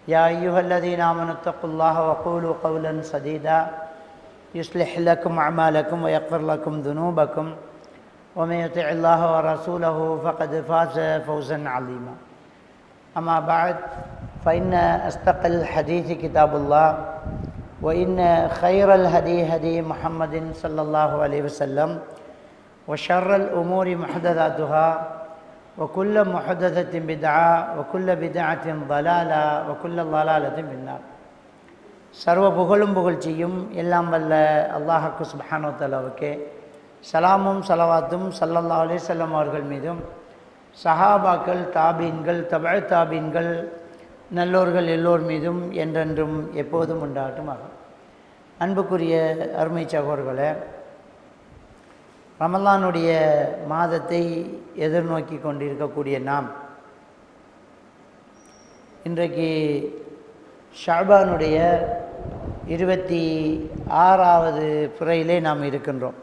يا أيها الذين آمنوا اتقوا الله وقولوا قولا سديدا يصلح لكم أعمالكم ويغفر لكم ذنوبكم ومن يطع الله ورسوله فقد فاز فوزا عظيما. أما بعد فإن أصدق الحديث كتاب الله وإن خير الهدي هدي محمد صلى الله عليه وسلم وشر الأمور محدثاتها وكل محدثة بدعة وكل بدعة ضلالة وكل ضلالة في النار. சர்வ புகழும் புகழ்ச்சியும் எல்லாம் வல்ல அல்லாஹ்வுக்கு சுப்ஹானஹு வ தஆலாவுக்கே சலாமும் ஸலவாத்தும் ஸல்லல்லாஹு அலைஹி வஸல்லம் அவர்கள் மீதும் சஹாபாக்கள் தாபீன்கள் தபஅ தாபீன்கள் நல்லோர்கள் எல்லோர் மீதும் என்றென்றும் எப்போதும் உண்டாகட்டுமாக. அன்புக்குரிய அருமை சகோதரர்களே, ரமலானுடைய மாதத்தை எதிர்நோக்கி கொண்டிருக்கக்கூடிய நாம் இன்றைக்கு ஷஅபானுடைய 26வது பிறையிலே நாம் இருக்கின்றோம்.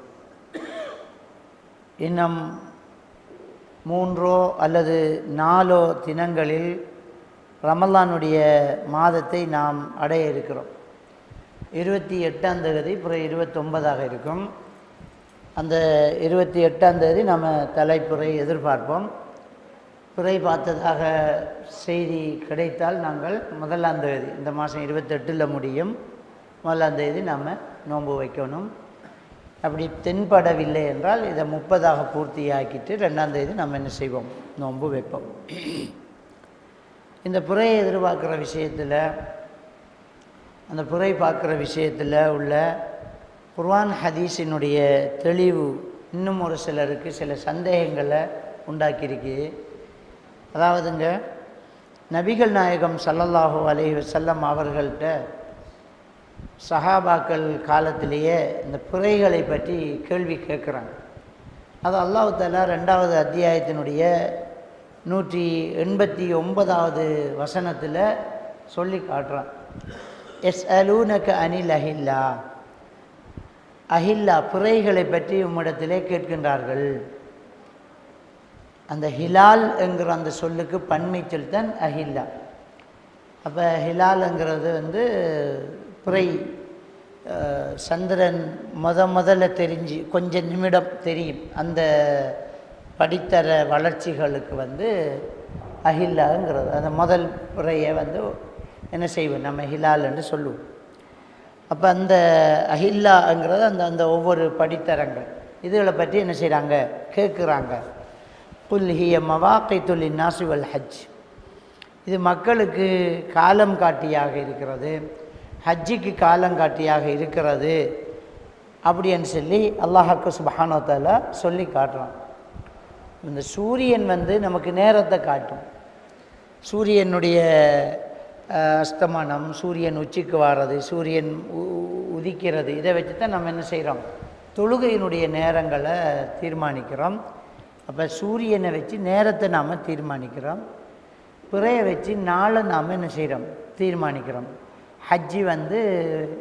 இன்னும் 3 அல்லது 4 தினங்களில் ரமலானுடைய மாதத்தை நாம் அடைய இருக்கிறோம். 28ஆம் தேதி பிறகு 29ஆக இருக்கும். அந்த 28ஆம் தேதி நம்ம தலைப்புரை எதிர்பார்ப்போம். பிறை பார்த்ததாக செய்தி கிடைத்தால் நாங்கள் 1ஆம் தேதி, இந்த மாதம் 28 முடியும், 1ஆம் தேதி நாம் நோன்பு வைக்கணும். அப்படி தென்படவில்லை என்றால் இதை 30ஆக பூர்த்தியாக்கிட்டு 2ஆம் தேதி நம்ம என்ன செய்வோம், நோன்பு வைப்போம். இந்த பிறையை எதிர்பார்க்குற விஷயத்தில், அந்த பிறை பார்க்குற விஷயத்தில் உள்ள குர்ஆன் ஹதீஸினுடைய தெளிவு இன்னும் ஒரு சிலருக்கு சில சந்தேகங்களை உண்டாக்கியிருக்கு. அதாவதுங்க, நபிகள் நாயகம் ஸல்லல்லாஹு அலைஹி வஸல்லம் அவர்கள்ட்ட சஹாபாக்கள் காலத்திலேயே இந்த பிறைகளை பற்றி கேள்வி கேட்குறாங்க. அது அல்லாஹ் தஆலா 2வது அத்தியாயத்தினுடைய 189வது வசனத்தில் சொல்லி காட்டுறான். யஸ்அலூனக அனில் அஹில்லா, அஹில்லா பிறைகளை பற்றி உம்மிடத்திலே கேட்கின்றார்கள். அந்த ஹிலால் என்கிற அந்த சொல்லுக்கு பன்மை சொல் தான் அஹில்லா. அப்போ ஹிலால்ங்கிறது பிறை, சந்திரன் முதல்ல தெரிஞ்சு கொஞ்சம் நிமிடம் தெரியும். அந்த படித்தர வளர்ச்சிகளுக்கு அஹில்லாங்கிறது அந்த முதல் பிறையை என்ன செய்வோம், நம்ம ஹிலால் என்று சொல்லுவோம். அப்போ அந்த அஹில்லாங்கிறது அந்த அந்த ஒவ்வொரு படித்தரங்கள் இதுகளை பற்றி என்ன செய்கிறாங்க, கேட்குறாங்க. குல் ஹிய மவாகித்து லின்னாஸி வல் ஹஜ், இது மக்களுக்கு காலம் காட்டியாக இருக்கிறது, ஹஜ்ஜிக்கு காலம் காட்டியாக இருக்கிறது அப்படின்னு சொல்லி அல்லாஹ்வுக்கு சுப்ஹானஹு வ தஆலா சொல்லி காட்டுறான். இந்த சூரியன் நமக்கு நேரத்தை காட்டும். சூரியனுடைய அஸ்தமனம், சூரியன் உச்சிக்கு வாரது, சூரியன் உதிக்கிறது, இதை வச்சு தான் நம்ம என்ன செய்கிறோம், தொழுகையினுடைய நேரங்களை தீர்மானிக்கிறோம். அப்போ சூரியனை வச்சு நேரத்தை நாம் தீர்மானிக்கிறோம். பிறையை வச்சு நாளை நாம் என்ன செய்கிறோம், தீர்மானிக்கிறோம். ஹஜ்ஜி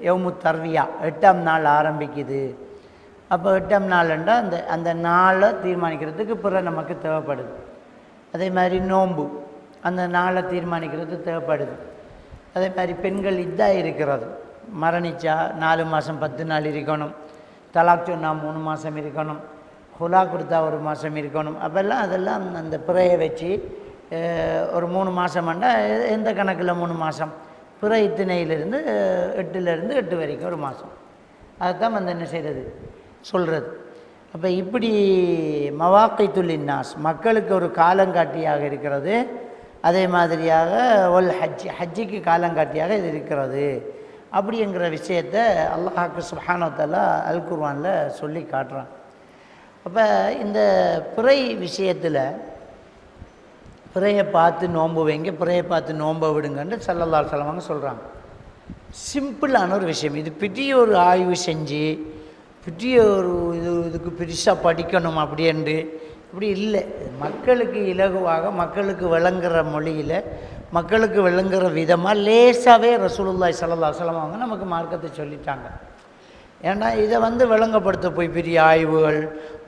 யௌமு தர்வியா 8ஆம் நாள் ஆரம்பிக்குது. அப்போ 8ஆம் நாள்ண்டா அந்த அந்த நாளை தீர்மானிக்கிறதுக்கு பிறை நமக்கு தேவைப்படுது. அதே மாதிரி நோன்பு அந்த நாளை தீர்மானிக்கிறது தேவைப்படுது. அதே மாதிரி பெண்கள் இதா இருக்கிறது, மரணிச்சா 4 மாதம் 10 நாள் இருக்கணும், தலாக் சொன்னால் 3 மாதம் இருக்கணும், ஹுலா கொடுத்தா 1 மாதம் இருக்கணும். அப்போல்லாம் அதெல்லாம் அந்த பிறையை வச்சு ஒரு 3 மாதம்ண்டா எந்த கணக்கில் 3 மாதம், பிறை இத்தனையிலிருந்து 8லேருந்து 8 வரைக்கும் 1 மாதம், அதுதான் என்ன செய்கிறது, சொல்கிறது. அப்போ இப்படி மவாகித்து லின்னாஸ், மக்களுக்கு ஒரு காலங்காட்டியாக இருக்கிறது. அதே மாதிரியாக ஒல் ஹஜ்ஜிக்கு காலங்காட்டியாக இது இருக்கிறது அப்படிங்கிற விஷயத்தை அல்லாஹ்வுக்கு சுப்ஹானஹு வ தஆலா அல் குர்ஆனில் சொல்லி காட்டுறான். அப்போ இந்த பிறை விஷயத்தில் பிறையை பார்த்து நோன்பு வைங்க, பிறையை பார்த்து நோன்பை விடுங்கன்னு ஸல்லல்லாஹு அலைஹி வஸல்லம் சொல்கிறாங்க. சிம்பிளான ஒரு விஷயம். இது பெரிய ஒரு ஆய்வு செஞ்சு பெரிய ஒரு இதுக்கு பெருசாக படிக்கணும் அப்படின்ட்டு இப்படி இல்லை. மக்களுக்கு இலகுவாக, மக்களுக்கு விளங்குற மொழியில், மக்களுக்கு விளங்குற விதமாக லேசாகவே ரசூலுல்லாஹி ஸல்லல்லாஹு அலைஹி வஸல்லம் அவங்க நமக்கு மார்க்கத்தை சொல்லிட்டாங்க. ஏன்னா இதை விளங்கப்படுத்த போய் பெரிய ஆய்வுகள்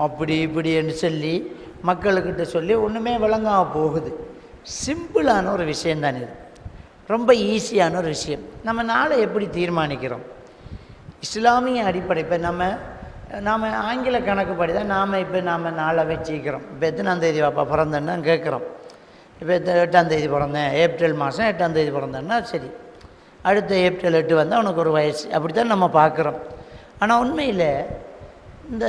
அப்படி இப்படின்னு சொல்லி மக்கள்கிட்ட சொல்லி ஒன்றுமே விளங்காமல் போகுது. சிம்பிளான ஒரு விஷயந்தான் இது. ரொம்ப ஈஸியான ஒரு விஷயம். நம்ம நாளை எப்படி தீர்மானிக்கிறோம்? இஸ்லாமிய அடிப்படை. இப்போ நாம் ஆங்கில கணக்குப்படி தான் நாம் நாளை வச்சுக்கிறோம். இப்போ எத்தனாம் தேதி வாப்பா பிறந்தேன்னா கேட்குறோம். இப்போ 8ஆம் தேதி பிறந்தேன், ஏப்ரல் மாதம் 8ஆம் தேதி பிறந்தேன்னா சரி, அடுத்த ஏப்ரல் 8 வந்தால் உனக்கு ஒரு வயசு, அப்படி தான் நம்ம பார்க்குறோம். ஆனால் உண்மையில் இந்த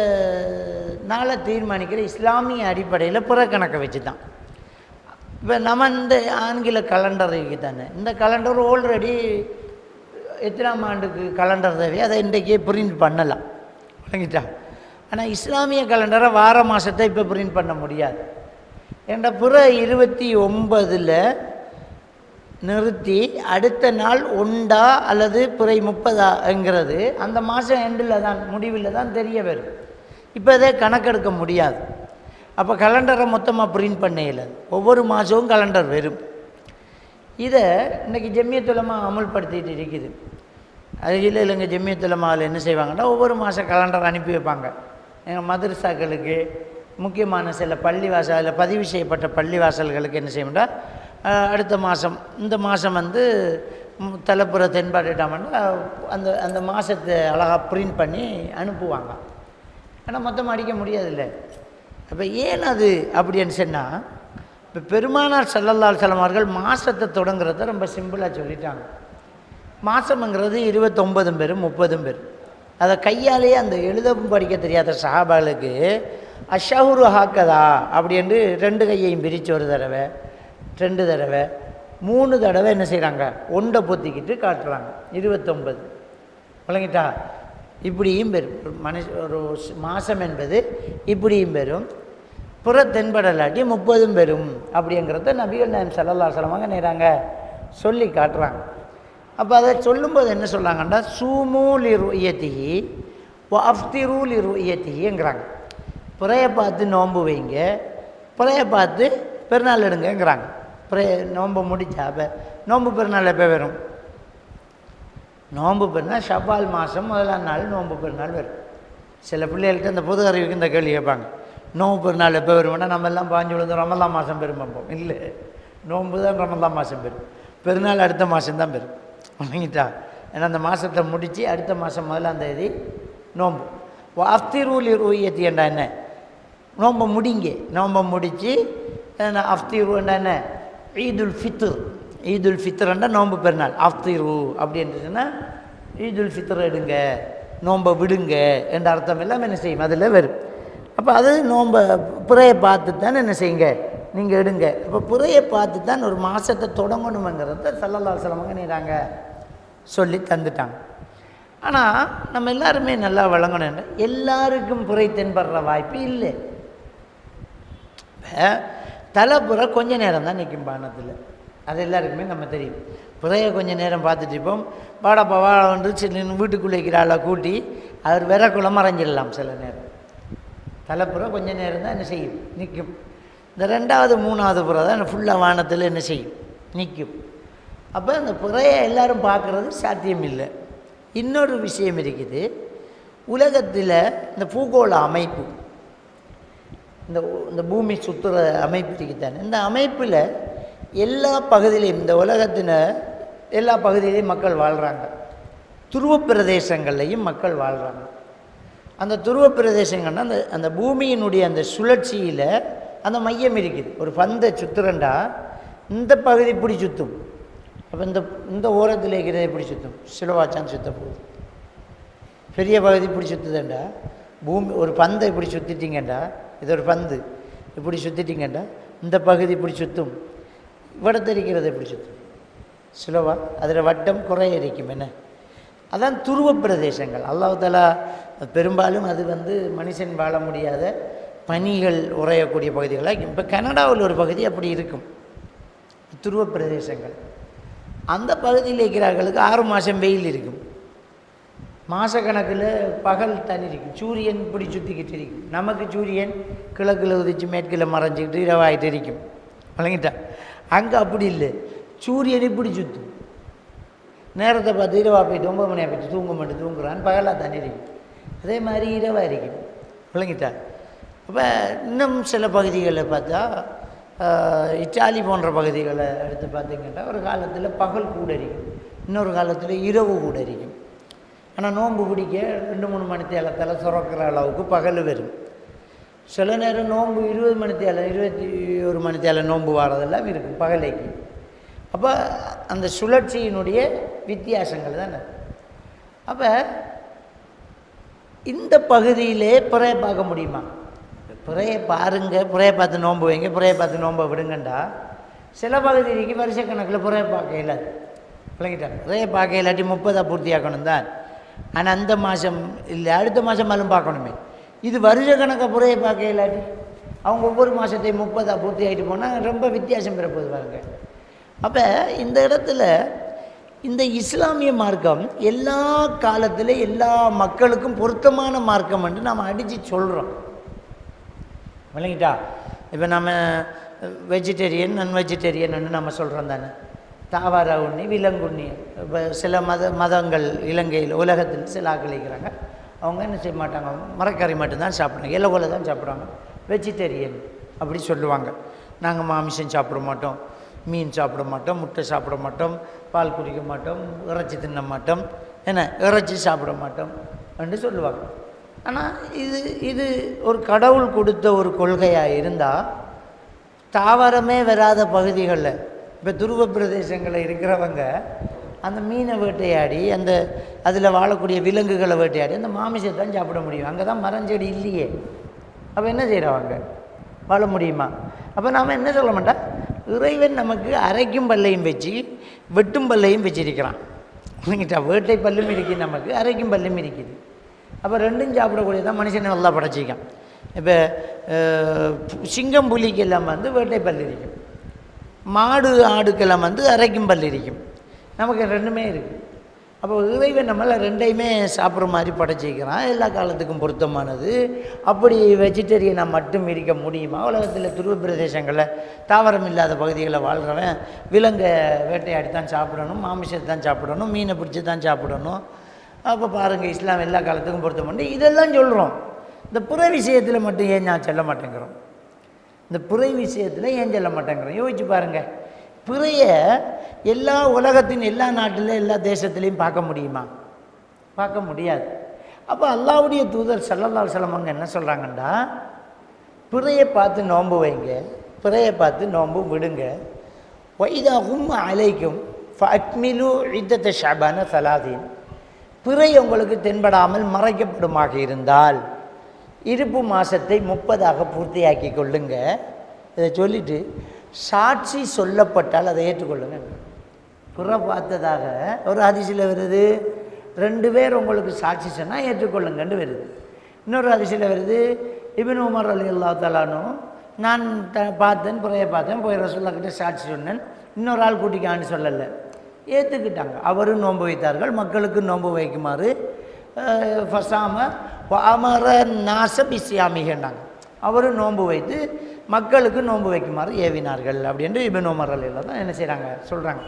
நாளை தீர்மானிக்கிற இஸ்லாமிய அடிப்படையில் புறக்கணக்கை வச்சு தான். இப்போ நம்ம இந்த ஆங்கில கலண்டர் தானே, இந்த கலண்டர் ஆல்ரெடி எத்தனாம் ஆண்டுக்கு கலண்டர் தேவையோ அதை இன்றைக்கே பிரிண்ட் பண்ணலாம், வழங்கிட்டா. ஆனால் இஸ்லாமிய கலண்டரை வார மாதத்தை இப்போ பிரிண்ட் பண்ண முடியாது. ஏன்னா புற 29 நிறுத்தி அடுத்த நாள் 1 அல்லது புரை 30ங்கிறது அந்த மாதம் எண்டில் தான், முடிவில் தான் தெரிய வரும். இப்போ அதை கணக்கெடுக்க முடியாது. அப்போ கலண்டரை மொத்தமாக பிரிண்ட் பண்ண இயலாது. ஒவ்வொரு மாதமும் கலண்டர் வரும். இதை இன்றைக்கி ஜம்மியத்துல் உலமா அமுல்படுத்திட்டு இருக்குது. அது இல்லைங்க, ஜம்மியத்துல் உலமாவில் என்ன செய்வாங்கன்னா ஒவ்வொரு மாதம் கலண்டர் அனுப்பி வைப்பாங்க. எங்கள் மதரசாக்களுக்கு, முக்கியமான சில பள்ளிவாசலில் பதிவு செய்யப்பட்ட பள்ளிவாசல்களுக்கு என்ன செய்யணும்னா அடுத்த மாதம், இந்த மாதம் வந்து தலைப்புற தென்பாட்டுட்டாமன்னா அந்த அந்த மாதத்தை அழகாக பிரிண்ட் பண்ணி அனுப்புவாங்க. ஆனால் மொத்தமாக அடிக்க முடியாதுல்ல. அப்போ ஏன் அது அப்படின்னு சொன்னால், இப்போ பெருமானார் ஸல்லல்லாஹு அலைஹி வஸல்லம் அவர்கள் மாதத்தை தொடங்குறத ரொம்ப சிம்பிளாக சொல்லிட்டாங்க. மாதம்ங்கிறது 29 பேரும் 30 பேர். அதை கையாலேயே அந்த எழுதவும் படிக்க தெரியாத சஹாபாக்களுக்கு அஷ்ஷஹுரு ஹாக்கதா அப்படின்னு 2 கையையும் பிரித்து ஒரு தடவை, 2 தடவை, 3 தடவை என்ன செய்கிறாங்க, ஒண்டை பொத்திக்கிட்டு காட்டுறாங்க 29. வழங்கிட்டா. இப்படியும் பெறும் ஒரு மாதம் என்பது இப்படியும் பெறும், புற தென்படலாட்டி 30 பெறும் அப்படிங்கிறத நபிகள் நாயகம் ஸல்லல்லாஹு அலைஹி வஸல்லம் நேராங்க சொல்லி காட்டுறாங்க. அப்போ அதை சொல்லும்போது என்ன சொல்கிறாங்கன்னா, சூமூ லி ருயத்திஹி வ அஃப்திரு லி ருயத்திஹிங்கிறாங்க. புறையை பார்த்து நோன்பு வைங்க, புறையை பார்த்து பெருநாள் எடுங்கங்கிறாங்க. நோன்பு முடித்தா இப்போ நோன்பு பெருநாள் எப்போ வரும்? நோன்பு பெருநாள் ஷவ்வால் மாதம் 1ஆம் நாள் நோன்பு பெருநாள் வரும். சில பிள்ளைகள்கிட்ட இந்த பொது அறிவுக்கு இந்த கேள்வி கேட்பாங்க, நோன்பு பெருநாள் எப்போ வருவோம்னா நம்ம எல்லாம் பாஞ்சு விழுந்து ரமலான் மாதம் பெரும்போம். இல்லை, நோன்பு தான் ரமலான் மாதம் பெறும், பெருநாள் அடுத்த மாதம்தான் பெறும். வணங்கிட்டா. ஏன்னா அந்த மாதத்தை முடித்து அடுத்த மாதம் 1ஆம் தேதி நோன்பு. அஃப்திரூலி ரூயத்தி என்றா என்ன? நோன்பை முடிங்க, நோன்பை முடித்து அஃப்திருன்னா என்ன? ஈதுல் ஃபித்ர். ஈதுல் ஃபித்ர்ன்றா நோன்பு பெருநாள். அஃப்திரு அப்படின்றதுன்னா ஈதுல் ஃபித்ர் எடுங்க, நோன்பை விடுங்க என்ற அர்த்தம் எல்லாம் என்ன செய்யும் அதில் வரும். அப்போ அது நோன்பை புறையை பார்த்து தான் என்ன செய்யுங்க, நீங்கள் எடுங்க. அப்போ புறையை பார்த்து தான் ஒரு மாதத்தை தொடங்கணுங்கிறத ஸல்லல்லாஹு அலைஹி வஸல்லம் நீராங்க சொல்லி தந்துட்டாங்க. ஆனால் நம்ம எல்லாருமே நல்லா வழங்கணும். எல்லாருக்கும் புரை தென்படுற வாய்ப்பு இல்லை. இப்போ தலைப்புற கொஞ்ச நேரம் தான் நிற்கும் பானத்தில், அது எல்லாருக்குமே நம்ம தெரியும். புறையை கொஞ்சம் நேரம் பார்த்துட்டு இருப்போம், வாடப்பா வாழன்று சில வீட்டுக்குள்ளே இருக்கிற ஆளை கூட்டி அவர் விறக்குள்ள மறைஞ்சிடலாம். சில நேரம் தலைப்புற கொஞ்சம் நேரம் தான் என்ன செய்யும், நிற்கும். இந்த 2வது 3வது புறை தான் ஃபுல்லாக வானத்தில் என்ன செய்யும், நிற்கும். அப்போ அந்த புறையை எல்லோரும் பார்க்குறது சாத்தியம் இல்லை. இன்னொரு விஷயம் இருக்குது, உலகத்தில் இந்த பூகோள அமைப்பு, இந்த பூமி சுற்றுற அமைப்பு இருக்குதானே, இந்த அமைப்பில் எல்லா பகுதியிலையும், இந்த உலகத்தின் எல்லா பகுதியிலையும் மக்கள் வாழ்கிறாங்க. துருவ பிரதேசங்கள்லையும் மக்கள் வாழ்கிறாங்க. அந்த துருவ பிரதேசங்கள்னா அந்த பூமியினுடைய அந்த சுழற்சியில் அந்த மையம் இருக்குது. ஒரு பந்தை சுற்றுறண்டா இந்த பகுதி இப்படி சுற்றும், அப்போ இந்த ஓரத்தில் இருக்கிறத இப்படி சுற்றும், சிலவாச்சான் சுற்ற போகுது. பெரிய பகுதி இப்படி சுற்றுதுண்டா, பூமி ஒரு பந்தை இப்படி சுற்றிட்டிங்கண்டா, இது ஒரு பந்து இப்படி சுற்றிட்டிங்கண்டா இந்த பகுதி இப்படி சுற்றும், வடத்தரிக்கிறது இப்படி சுற்றும், சிலவா அதில் வட்டம் குறைய இருக்கும். என்ன அதான் துருவ பிரதேசங்கள். அல்லாஹ் தஆலா பெரும்பாலும் அது மனுஷன் வாழ முடியாத பனிகள் உறையக்கூடிய பகுதிகளாக. இப்போ கனடாவில் ஒரு பகுதி அப்படி இருக்கும், துருவ பிரதேசங்கள். அந்த பகுதியில் இருக்கிறவர்களுக்கு 6 மாதம் வெயில் இருக்கும், மாதக்கணக்கில் பகல் தனி இருக்கும், சூரியன் இப்படி சுற்றிக்கிட்டு இருக்கும். நமக்கு சூரியன் கிழக்கில் உதிச்சு மேற்கில் மறைஞ்சிக்கிட்டு இரவாயிட்டு இருக்கும், வழங்கிட்டா. அங்கே அப்படி இல்லை, சூரியன் இப்படி சுற்றும். நேரத்தை பார்த்து இரவா போயிட்டு 9 மணியாக போயிட்டு தூங்க மாட்டு தூங்குறான்னு பகலாக தண்ணி இருக்கும். அதே மாதிரி இரவாக இருக்கும், விளங்கிட்டா. அப்போ இன்னும் சில பகுதிகளில் பார்த்தா இத்தாலி போன்ற பகுதிகளை எடுத்து பார்த்திங்கன்னா ஒரு காலத்தில் பகல் கூட இருக்கும், இன்னொரு காலத்தில் இரவு கூட இருக்கும். ஆனால் நோன்பு பிடிக்க 2-3 மணித்தேலத்தில் சுரக்கிற அளவுக்கு பகல் வரும். சில நேரம் நோன்பு 20 மணித்தேலம் 21 மணித்தேலம் நோன்பு வாரதெல்லாம் இருக்கும் பகலைக்கு. அப்போ அந்த சுழற்சியினுடைய வித்தியாசங்கள் தானே. அப்போ இந்த பகுதியிலே பிறையை பார்க்க முடியுமா? பிறையை பாருங்கள், பிறையை பார்த்து நோன்பு வைங்க, பிறையை பார்த்து நோன்பை விடுங்கண்டா சில பகுதிக்கு வருஷக்கணக்கில் பிறையை பார்க்க இல்லாது விளங்கிட்டாங்க. பிறையை பார்க்க இல்லாட்டி 30 பூர்த்தியாக்கணும் தான். ஆனால் அந்த மாதம் இல்லை, அடுத்த மாதம் மேலும் பார்க்கணுமே. இது வருஷக்கணக்காக பிறையை பார்க்க இல்லாட்டி அவங்க ஒவ்வொரு மாதத்தையும் 30 பூர்த்தி ஆகிட்டு போனால் ரொம்ப வித்தியாசம் பெறப்போது பாருங்க. அப்போ இந்த இடத்துல இந்த இஸ்லாமிய மார்க்கம் எல்லா காலத்தில் எல்லா மக்களுக்கும் பொருத்தமான மார்க்கம் என்று நம்ம அடித்து சொல்கிறோம் விளங்கிட்டா. இப்போ நம்ம வெஜிடேரியன் நான் வெஜிடேரியன்னு நம்ம சொல்கிறோம் தானே. தாவர உண்ணி விலங்குண்ணி. இப்போ சில மதங்கள் இலங்கையில் உலகத்தில் சில ஆக்கள் இருக்கிறாங்க, அவங்க என்ன செய்ய மாட்டாங்க, மரக்கறி மட்டும்தான் சாப்பிட்றாங்க, இலகோலை தான் சாப்பிட்றாங்க, வெஜிடேரியன் அப்படி சொல்லுவாங்க. நாங்கள் மாமிசம் சாப்பிட மாட்டோம், மீன் சாப்பிட மாட்டோம், முட்டை சாப்பிட மாட்டோம், பால் குடிக்க மாட்டோம், இறைச்சி தின்ன மாட்டோம், என்ன இறைச்சி சாப்பிட மாட்டோம் என்று சொல்லுவாங்க. ஆனால் இது ஒரு கடவுள் கொடுத்த ஒரு கொள்கையாக இருந்தால் தாவரமே வராத பகுதிகளில் இப்போ துருவ பிரதேசங்களில் இருக்கிறவங்க அந்த மீனை வேட்டையாடி அந்த அதில் வாழக்கூடிய விலங்குகளை வேட்டையாடி அந்த மாமிசத்தான் சாப்பிட முடியும். அங்கே தான் மரஞ்செடி இல்லையே. அப்போ என்ன செய்கிறவங்க வாழ முடியுமா? அப்போ நாம் என்ன சொல்ல மாட்டோம், இறைவன் நமக்கு அரைக்கும் பல்லையும் வச்சு வெட்டும் பல்லையும் வச்சிருக்கிறான். இல்லைங்கிட்டா, வேட்டை பல்லும் இருக்குது, நமக்கு அரைக்கும் பல்லும் இருக்குது. அப்போ ரெண்டும் சாப்பிடக்கூடியதான் மனுஷனை நல்லா படைச்சிக்கான். இப்போ சிங்கம் புலிக்கெல்லாம் வந்து வேட்டை பல் இருக்கும், மாடு ஆடுக்கெல்லாம் வந்து அரைக்கும் பல் இருக்கும், நமக்கு ரெண்டுமே இருக்குது. அப்போ இறைவன் நம்மளை ரெண்டையுமே சாப்பிட்ற மாதிரி படைச்சிக்கிறான், எல்லா காலத்துக்கும் பொருத்தமானது. அப்படி வெஜிடேரியனாக மட்டும் இருக்க முடியுமா? உலகத்தில் துருவ பிரதேசங்களில் தாவரம் இல்லாத பகுதிகளில் வாழ்கிறவன் விலங்கை வேட்டையாடி தான் சாப்பிடணும், மாமிசத்தை தான் சாப்பிடணும், மீனை பிடிச்சி தான் சாப்பிடணும். அப்போ பாருங்கள், இஸ்லாம் எல்லா காலத்துக்கும் பொருத்தமானது இதெல்லாம் சொல்கிறோம். இந்த புற விஷயத்தில் மட்டும் ஏன் நான் சொல்ல மாட்டேங்கிறோம்? இந்த புறை விஷயத்தில் ஏன் சொல்ல மாட்டேங்கிறோம்? யோசிச்சு பாருங்கள். பிறைய எல்லா உலகத்தின் எல்லா நாட்டில் எல்லா தேசத்துலேயும் பார்க்க முடியுமா? பார்க்க முடியாது. அப்போ அல்லாஹ்வுடைய தூதர் ஸல்லல்லாஹு அலைஹி வஸல்லம் அவங்க என்ன சொல்கிறாங்கண்டா, பிறையை பார்த்து நோன்பு வைங்க, பிறையை பார்த்து நோன்பு விடுங்க. வைதா ஹும் அலைக்கும் ஃபஅக்மிலு இத்தத ஷஅபான 30. பிறை உங்களுக்கு தென்படாமல் மறைக்கப்படுமாக இருந்தால் இருப்பு மாதத்தை 30 பூர்த்தியாக்கி கொள்ளுங்க. இதை சொல்லிவிட்டு சாட்சி சொல்லப்பட்டால் அதை ஏற்றுக்கொள்ளுங்க. பிற பார்த்ததாக ஒரு ஹதீஸில் வருது, 2 பேர் உங்களுக்கு சாட்சி சொன்னால் ஏற்றுக்கொள்ளுங்கன்னு வருது. இன்னொரு ஹதீஸில் வருது, இப்னு உமர் ரலியல்லாஹு தஆலா அன்ஹு, நான் பார்த்தேன், பிறையை பார்த்தேன், போய் ரசூலுல்லாஹ் கிட்ட சாட்சி சொன்னேன், இன்னொரு ஆள் கூட்டிக்கான்னு சொல்லலை, ஏற்றுக்கிட்டாங்க. அவரும் நோன்பு வைத்தார்கள், மக்களுக்கு நோன்பு வைக்குமாறு ஃபசாம அமர நாச பிசியாமிகன்னாங்க. அவரும் நோன்பு வைத்து மக்களுக்கு நோன்பு வைக்குமாறு ஏவினார்கள் அப்படின்ட்டு இப்னு உமர் ரலியல்லாஹு தான் என்ன செய்கிறாங்க சொல்கிறாங்க.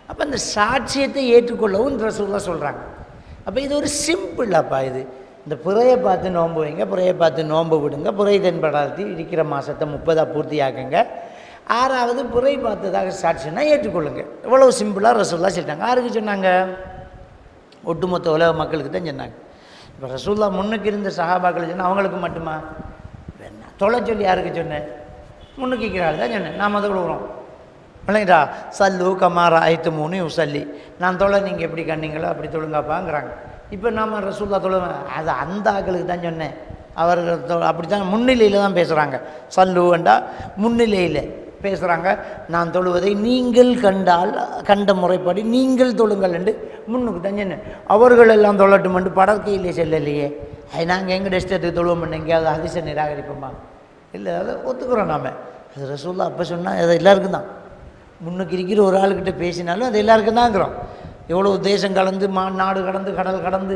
அப்போ இந்த சாட்சியத்தை ஏற்றுக்கொள்ளவும் ரசூலுல்லாஹ் சொல்கிறாங்க. அப்போ இது ஒரு சிம்பிள். அப்பா இது இந்த பிறையை பார்த்து நோன்பு வைங்க, பிறையை பார்த்து நோன்பு விடுங்க, பிறை தென்படாது இருக்கிற மாதத்தை 30 பூர்த்தியாக்குங்க, 6வது பிறை பார்த்ததாக சாட்சினா ஏற்றுக்கொள்ளுங்க. இவ்வளோ சிம்பிளாக ரசூலுல்லாஹ் சொல்லிட்டாங்க. யாருக்கு சொன்னாங்க? ஒட்டுமொத்த உலக மக்களுக்கு தான் சொன்னாங்க. இப்போ ரசூலுல்லாஹ் முன்னுக்கு இருந்த சஹாபாக்கள் சொன்னால் அவங்களுக்கு மட்டுமா? தொலை சொல்லி யாருக்கு சொன்னேன்? முன்னுக்கு இருக்கிறாள் தான் சொன்னேன். நாம் அதை விடுறோம் இல்லைங்களா? சல்லு கமாரா ஐத்து 3 உசல்லி, நான் தொலை நீங்கள் எப்படி கண்ணீங்களோ அப்படி தொழுங்காப்பாங்கிறாங்க. இப்போ நாம் ரசூலுல்லாஹ் தொழுவேன், அது அந்த ஆக்களுக்கு தான் சொன்னேன். அவர்கள் அப்படி தான் முன்னிலையில் தான் பேசுகிறாங்க. சல்லுவண்டா முன்னிலையில் பேசுகிறாங்க. நான் தொழுவதை நீங்கள் கண்ட முறைப்படி நீங்கள் தொழுங்கள் என்று முன்னுக்கு தான் சொன்னேன். அவர்கள் எல்லாம் தொழட்டும் என்று படற்கையிலே செல்லலையே. அது நாங்கள் எங்கள் இஷ்டத்துக்கு தொழுவோம் பண்ண எங்கேயாவது ஹதீஸை நிராகரிப்போமா? இல்லை, அதை ஒத்துக்கிறோம் நாம். அது ரசூலுல்லாஹ் அப்போ சொன்னால் அது எல்லாருக்கும் தான். முன்னுக்கு இருக்கிற ஒரு ஆளுக்கிட்ட பேசினாலும் அது எல்லாருக்கும் தாங்கிறோம். எவ்வளோ தேசம் கடந்து நாடு கடந்து கடல் கடந்து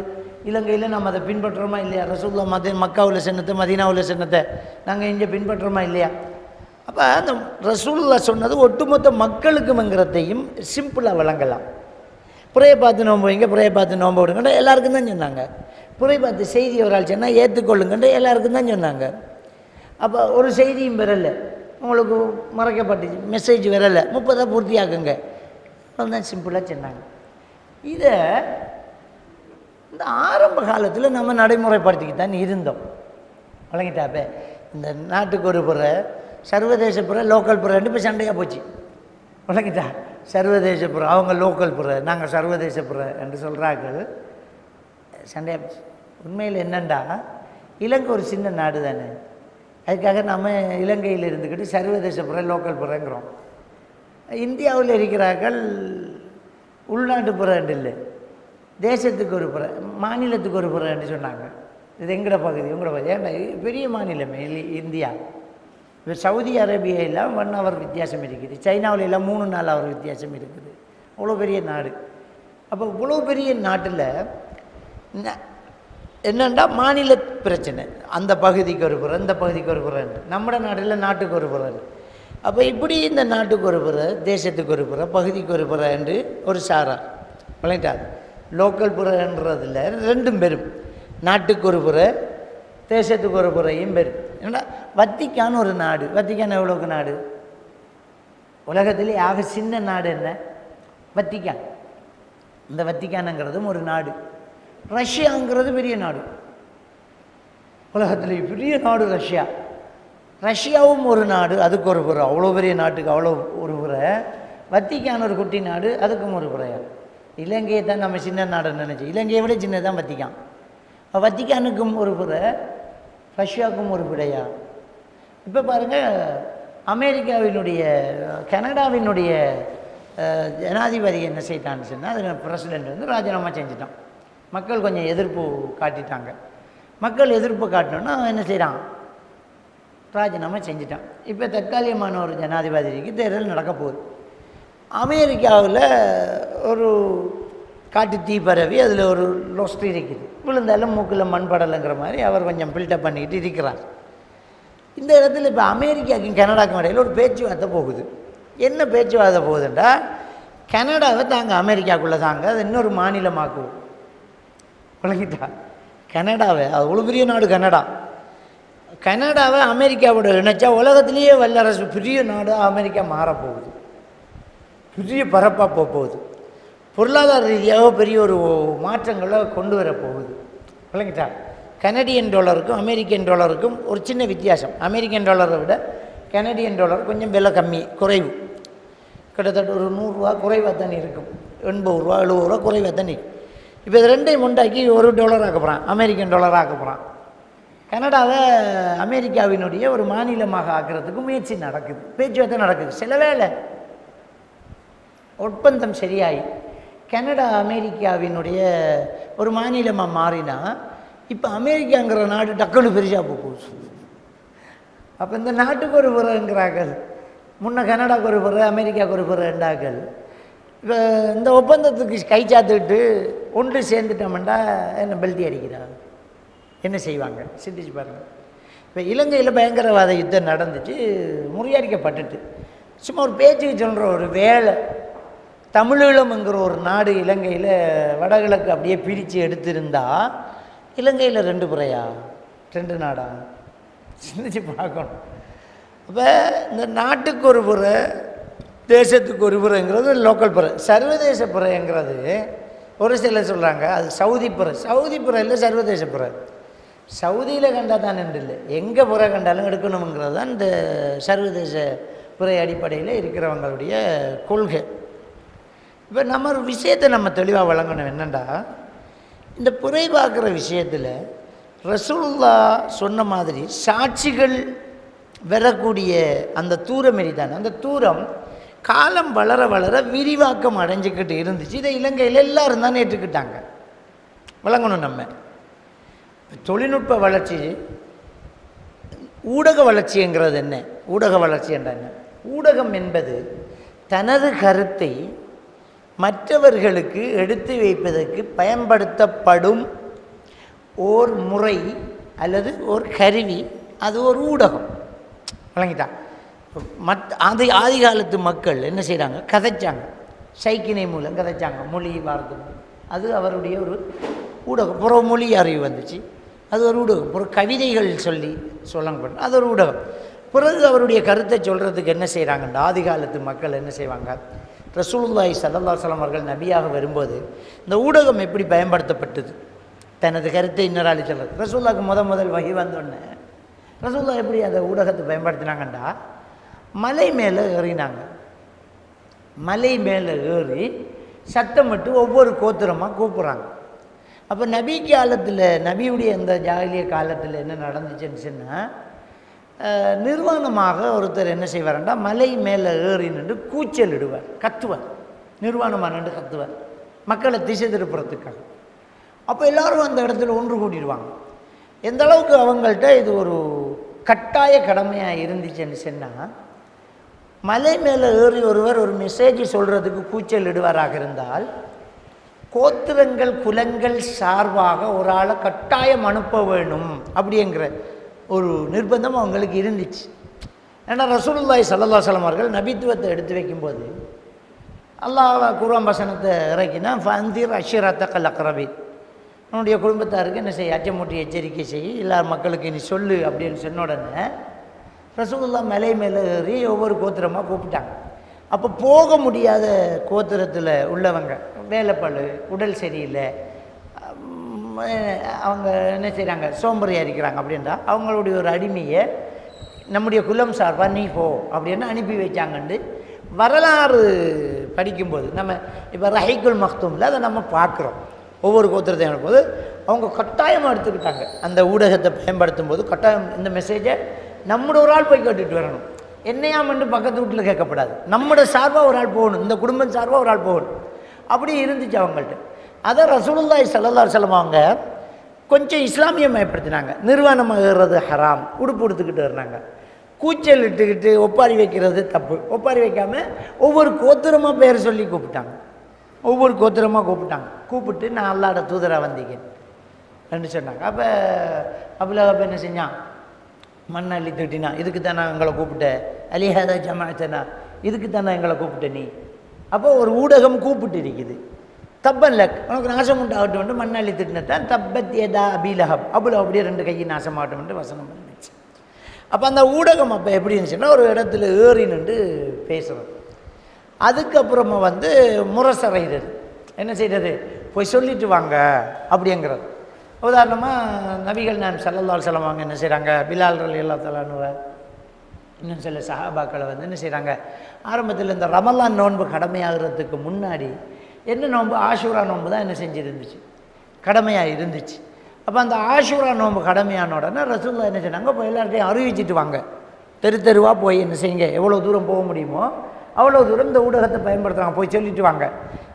இலங்கையில் நம்ம அதை பின்பற்றுறோமா இல்லையா? ரசூலுல்லாஹ் மக்காவில் சொன்னதை மதீனாவில் சொன்னதை நாங்கள் இங்கே பின்பற்றுறோமா இல்லையா? அப்போ அந்த ரசூலுல்லாஹ் சொன்னது ஒட்டுமொத்த மக்களுக்குங்கிறதையும் சிம்பிளாக விளங்கலாம். புறையை பார்த்து நோன்பு வைங்க, புறையை பார்த்து நோன்பு விடுங்கன்ற எல்லாருக்கும் தான் சொன்னாங்க. புறை பார்த்து செய்தி ஒரு ஆள் சொன்னால் ஏற்றுக்கொள்ளுங்கன்ற எல்லாருக்கும் தான் சொன்னாங்க. அப்போ ஒரு செய்தியும் பெறலை. உங்களுக்கு மறைக்கப்பட்டுச்சு, மெசேஜ் வரலை, 30 பூர்த்தியாக்குங்க. தான் சிம்பிளாக சொன்னாங்க. இதை இந்த ஆரம்ப காலத்தில் நம்ம நடைமுறைப்படுத்திக்கிட்டு தான் இருந்தோம். வழங்கிட்டாப்ப இந்த நாட்டுக்கு ஒரு புறை, சர்வதேச புறை, லோக்கல் புறைன்னு இப்போ சண்டையாக போச்சு. வழங்கிட்டா சர்வதேச புறை, அவங்க லோக்கல் புறை, நாங்கள் சர்வதேச புறை என்று சொல்கிறார்கள். சண்டையாக போச்சு. உண்மையில் என்னென்னா, இலங்கை ஒரு சின்ன நாடு தானே, அதுக்காக நம்ம இலங்கையில் இருந்துக்கிட்டு சர்வதேச புறை லோக்கல் புறைங்கிறோம். இந்தியாவில் இருக்கிறார்கள் உள்நாட்டு புறைன்னு இல்லை, தேசத்துக்கு ஒரு புறை, மாநிலத்துக்கு ஒரு புறைன்னு சொன்னாங்க. இது எங்கட பகுதி, உங்களோட பகுதி. ஏன்னா பெரிய மாநிலமே இந்தியா. இப்போ சவுதி அரேபியாவில் 1 hour வித்தியாசம் இருக்குது, சைனாவில் எல்லாம் 3-4 hour வித்தியாசம் இருக்குது. அவ்வளோ பெரிய நாடு. அப்போ இவ்வளோ பெரிய நாட்டில் என்னென்னா மாநில பிரச்சனை, அந்த பகுதிக்கு ஒரு புறை, இந்த பகுதிக்கு ஒரு புறை, நம்ம நாட்டில் நாட்டுக்கு ஒரு புறை. அப்போ இப்படி இந்த நாட்டுக்கு ஒரு புறை, தேசத்துக்கு ஒரு புறை, பகுதிக்கு ஒரு புறை என்று ஒரு சாரா விளையாட்டார். லோக்கல் புறைன்றதில் 2 பேரும், நாட்டுக்கு ஒரு புறை, தேசத்துக்கு ஒரு புறையும் பேர். ஏன்னா வத்திக்கான் ஒரு நாடு. வத்திக்கான் எவ்வளோக்கு நாடு? உலகத்திலே ஆக சின்ன நாடு என்ன? வத்திக்கான். இந்த வத்திக்கானுங்கிறதும் ஒரு நாடு. ரஷ்யாங்கிறது பெரிய நாடு, உலகத்திலே பெரிய நாடு ரஷ்யா. ரஷ்யாவும் ஒரு நாடு, அதுக்கு ஒரு புறை. அவ்வளோ பெரிய நாட்டுக்கு அவ்வளோ ஒரு புறை. வத்திக்கான் ஒரு குட்டி நாடு, அதுக்கும் ஒரு புறையா. இலங்கையை தான் நம்ம சின்ன நாடுன்னு நினச்சோம். இலங்கையை விட சின்னதான் வத்திக்கான். வத்திக்கானுக்கும் ஒரு புறை, ரஷ்யாவுக்கும் ஒரு புறையா. இப்போ பாருங்கள், அமெரிக்காவினுடைய கனடாவினுடைய ஜனாதிபதி என்ன செய்தான்னு சொன்னால், அது பிரசிடெண்ட் வந்து ராஜினாமா செஞ்சுட்டான். மக்கள் கொஞ்சம் எதிர்ப்பு காட்டிட்டாங்க. மக்கள் எதிர்ப்பு காட்டினோன்னா என்ன செய்கிறான், ராஜினாமா செஞ்சுட்டான். இப்போ தற்காலிகமான ஒரு ஜனாதிபதிக்கு தேர்தல் நடக்க போகுது. அமெரிக்காவில் ஒரு காட்டு தீ பரவி அதில் ஒரு லொஸ்ட் இருக்குது, விழுந்தாலும் மூக்கில் மண்படலைங்கிற மாதிரி அவர் கொஞ்சம் பில்டப் பண்ணிக்கிட்டு இருக்கிறார். இந்த இடத்துல இப்போ அமெரிக்காவுக்கும் கனடாக்கும் இடையில் ஒரு பேச்சுவார்த்தை போகுது. என்ன பேச்சுவார்த்தை போகுதுண்டா, கனடாவை தாங்க அமெரிக்காவுக்குள்ளே தாங்க அது இன்னொரு மாநிலமாக்குவோம். விளங்கிட்டா? கனடாவை, அது அவ்வளோ பெரிய நாடு கனடா. கனடாவை அமெரிக்காவோட இணைச்சா உலகத்திலேயே வல்லரசு பெரிய நாடு அமெரிக்கா மாறப்போகுது, பெரிய பரப்பாக போகுது, பொருளாதார ரீதியாக பெரிய ஒரு மாற்றங்களை கொண்டு வரப்போகுது. விளங்கிட்டா? கனடியன் டாலருக்கும் அமெரிக்கன் டாலருக்கும் ஒரு சின்ன வித்தியாசம். அமெரிக்கன் டாலரை விட கனடியன் டாலர் கொஞ்சம் விலை கம்மி, குறைவு. கிட்டத்தட்ட ஒரு 100 ரூபா குறைவாக தானே இருக்கும், 80 ரூபா 70 ரூபா குறைவாக தானே. இப்போ இது ரெண்டையும் உண்டாக்கி $1 ஆக்க போகிறான், அமெரிக்கன் டாலர் ஆக்க போகிறான். கனடாவை அமெரிக்காவினுடைய ஒரு மாநிலமாக ஆக்கிறதுக்கு முயற்சி நடக்குது, பேச்சுவார்த்தை நடக்குது. சில வேளை ஒப்பந்தம் சரியாகி கனடா அமெரிக்காவினுடைய ஒரு மாநிலமாக மாறினா, இப்போ அமெரிக்காங்கிற நாடு டக்குன்னு பெருசாக போகுது. அப்போ இந்த நாட்டுக்கு ஒரு புறங்கிறார்கள், முன்ன கனடாவுக்கு ஒரு புற, அமெரிக்காவுக்கு ஒரு புறண்டாக்கள். இப்போ இந்த ஒப்பந்தத்துக்கு கை சாத்துக்கிட்டு ஒன்று சேர்ந்துட்டோம்டா என்ன பெல்ட்டி அடிக்கிறா, என்ன செய்வாங்க சிந்திச்சு பாருங்கள். இப்போ இலங்கையில் பயங்கரவாத யுத்தம் நடந்துச்சு, முறியடிக்கப்பட்டுட்டு. சும்மா ஒரு பேச்சுக்கு சொல்கிற ஒரு வேலை, தமிழீழம்ங்கிற ஒரு நாடு இலங்கையில் வடகிழக்கு அப்படியே பிரித்து எடுத்திருந்தா இலங்கையில் 2 புறையா, 2 நாடா? சிந்திச்சு பார்க்கணும். அப்போ இந்த நாட்டுக்கு ஒரு புறை, தேசத்துக்கு ஒரு புறைங்கிறது லோக்கல் புறை. சர்வதேச புறைங்கிறது ஒரு சிலர் சொல்கிறாங்க அது சவுதி புறை. சவுதி புறை இல்லை, சர்வதேச புறை. சவுதியில் கண்டால் தான் இல்லை, எங்கே புறை கண்டாலும் எடுக்கணுங்கிறது தான் இந்த சர்வதேச புறை அடிப்படையில் இருக்கிறவங்களுடைய கொள்கை. இப்போ நம்ம ஒரு விஷயத்தை நம்ம தெளிவாக வழங்கணும். என்னென்னா, இந்த புரை பார்க்குற விஷயத்தில் ரசூலுல்லாஹ் சொன்ன மாதிரி சாட்சிகள் வரக்கூடிய அந்த தூரம் எரிதானே, அந்த தூரம் காலம் வளர வளர விரிவாக்கம் அடைஞ்சிக்கிட்டு இருந்துச்சு. இதை இலங்கையில் எல்லாரும் தான் ஏற்றுக்கிட்டாங்க. வழங்கணும். நம்ம தொழில்நுட்ப வளர்ச்சி, ஊடக வளர்ச்சிங்கிறது என்ன? ஊடக வளர்ச்சி என்ற என்ன? ஊடகம் என்பது தனது கருத்தை மற்றவர்களுக்கு எடுத்து வைப்பதற்கு பயன்படுத்தப்படும் ஓர் முறை அல்லது ஒரு கருவி, அது ஒரு ஊடகம். வழங்கிட்டான். ஆதி காலத்து மக்கள் என்ன செய்கிறாங்க, கதைச்சாங்க, சைக்கினை மூலம் கதைச்சாங்க, மொழி வார்த்தை. அது அவருடைய ஒரு ஊடகம். புற மொழி அறிவு வந்துச்சு, அது ஒரு ஊடகம். ஒரு கவிதைகள் சொல்லி சொல்லப்படும், அது ஒரு ஊடகம். பிறகு அவருடைய கருத்தை சொல்கிறதுக்கு என்ன செய்கிறாங்கண்டா, ஆதி காலத்து மக்கள் என்ன செய்வாங்க, ரசூலுல்லாஹி ஸல்லல்லாஹு அலைஹி வஸல்லம் அவர்கள் நபியாக வரும்போது இந்த ஊடகம் எப்படி பயன்படுத்தப்பட்டது, தனது கருத்தை இன்னொரு ஆள் சொல்கிறது. ரசூலுல்லாஹ்க்கு முதல் வஹி வந்தோடனே ரசூலுல்லாஹ் எப்படி அந்த ஊடகத்தை பயன்படுத்தினாங்கண்டா, மலை மேலே ஏறினாங்க. மலை மேலே ஏறி சத்தமிட்டு ஒவ்வொரு கோத்திரமாக கூப்பிட்றாங்க. அப்போ நபி காலத்தில், நபியுடைய இந்த ஜாகிலிய காலத்தில் என்ன நடந்துச்சுன்னு சொன்னால், நிர்வாணமாக ஒருத்தர் என்ன செய்வார்ண்டா, மலை மேலே ஏறி நின்று கூச்சல் இடுவார், கத்துவார், நிர்வாணமாக நின்று கத்துவார், மக்களை திசை திருப்புறத்துக்காக. அப்போ எல்லோரும் அந்த இடத்துல ஒன்று கூட்டிடுவாங்க. எந்த அளவுக்கு அவங்கள்ட்ட இது ஒரு கட்டாய கடமையாக இருந்துச்சுன்னு சொன்னால், மலை மேலே ஏறி ஒருவர் ஒரு மெசேஜ் சொல்கிறதுக்கு கூச்சல் இடுவாராக இருந்தால், கோத்திரங்கள் குலங்கள் சார்பாக ஒரு ஆளை கட்டாயம் அனுப்ப வேணும் அப்படிங்கிற ஒரு நிர்பந்தம் அவங்களுக்கு இருந்துச்சு. ஏன்னா ரசூலுல்லாஹி ஸல்லல்லாஹு அலைஹி வஸல்லம் அவர்கள் நபித்துவத்தை எடுத்து வைக்கும்போது அல்லாஹ் குர்ஆன் வசனத்தை இறக்கினா, ஃபன்திர் அஷிரத்தகல் அக்ரபீன், உன்னுடைய குடும்பத்தாருக்கு என்ன செய்ய, அச்சமூட்டி எச்சரிக்கை செய், எல்லா மக்களுக்கு நீ சொல்லு அப்படின்னு சொன்ன உடனே ரசூலுல்லாஹ் மலை மேலே ஏறி ஒவ்வொரு கோத்திரமாக கூப்பிட்டாங்க. அப்போ போக முடியாத கோத்திரத்தில் உள்ளவங்க, வேலைப்பழு, உடல் சரியில்லை, அவங்க என்ன செய்கிறாங்க, சோம்பறியாக இருக்கிறாங்க அப்படின்றா, அவங்களுடைய ஒரு அடிமையை நம்முடைய குலம் சார்பாக நீ போ அப்படின்னு அனுப்பி வச்சாங்கண்டு வரலாறு படிக்கும்போது நம்ம இப்போ ரஹீக்குல் மக்தூமில் அதை நம்ம பார்க்குறோம். ஒவ்வொரு கோத்திரத்தையும் அனுப்பும்போது அவங்க கட்டாயமாக எடுத்துக்கிட்டாங்க. அந்த ஊடகத்தை பயன்படுத்தும் போது கட்டாயம் இந்த மெசேஜை நம்மளோட ஒரு ஆள் போய் கேட்டுட்டு வரணும், என்னையாமண்டு பக்கத்து வீட்டில் கேட்கப்படாது, நம்மளோட சார்பாக ஒரு ஆள் போகணும், இந்த குடும்பம் சார்பாக ஒரு ஆள் போகணும். அப்படி இருந்துச்சு அவங்கள்ட்ட. அதை ரசூலுல்லாஹி ஸல்லல்லாஹு அலைஹி வஸல்லம் அவங்க கொஞ்சம் இஸ்லாமியமயப்படுத்தினாங்க. நிர்வாணமாக ஏறுறது ஹராம், உடுப்பு எடுத்துக்கிட்டு இருந்தாங்க, கூச்சல் இட்டுக்கிட்டு ஒப்பாரி வைக்கிறது தப்பு. ஒப்பாரி வைக்காமல் ஒவ்வொரு கோத்திரமாக பேர் சொல்லி கூப்பிட்டாங்க, ஒவ்வொரு கோத்திரமாக கூப்பிட்டு நான் அல்லாஹ்வோட தூதராக வந்தீங்கன்னு என்று சொன்னாங்க. அப்போ அபுலஹப் என்ன செஞ்சான், மண்ணை அள்ளி திட்டினா, இதுக்கு தானே எங்களை கூப்பிட்டேன், அலிஹாதா ஜமாஅத்தனா, இதுக்கு தானே எங்களை கூப்பிட்ட நீ. அப்போ ஒரு ஊடகம் கூப்பிட்டு இருக்குது, தப்பன் லக், உனக்கு நாசம் உண்டாகட்டும், மண்ணை அள்ளி திட்டினத்தான் தப்பத் யதா அபீலஹப், அபுலஹப் அப்படியே ரெண்டு கையை நாசமாகட்டும் வசனம் இருந்துச்சு. அப்போ அந்த ஊடகம் அப்போ எப்படி இருந்துச்சுன்னா, ஒரு இடத்துல ஏறி நின்று பேசுகிறது. அதுக்கப்புறமா முரசறைகிறது, என்ன செய்கிறது, போய் சொல்லிட்டு வாங்க அப்படிங்கிறது. உதாரணமாக நபிகள் நான் ஸல்லல்லாஹு அலைஹி வஸல்லம் அவங்க என்ன செய்கிறாங்க, பிலால் ரலியல்லாஹு தஆலா அன்ஹு இன்னும் சில சஹாபாக்களை என்ன செய்கிறாங்க, ஆரம்பத்தில் இந்த ரமலான் நோன்பு கடமையாகிறதுக்கு முன்னாடி என்ன நோன்பு, ஆஷூரா நோன்பு தான் என்ன செஞ்சுருந்துச்சு, கடமையாக இருந்துச்சு. அப்போ அந்த ஆஷூரா நோன்பு கடமையான உடனே ரசூலுல்லாஹ் என்ன செய்றாங்க, இப்போ எல்லார்ட்டையும் அறிவிச்சிட்டு வாங்க, தெருவாக போய் என்ன செய்யுங்க, எவ்வளோ தூரம் போக முடியுமோ அவ்வளோ தூரம் இந்த ஊடகத்தை பயன்படுத்துகிறாங்க, போய் சொல்லிட்டு வாங்க,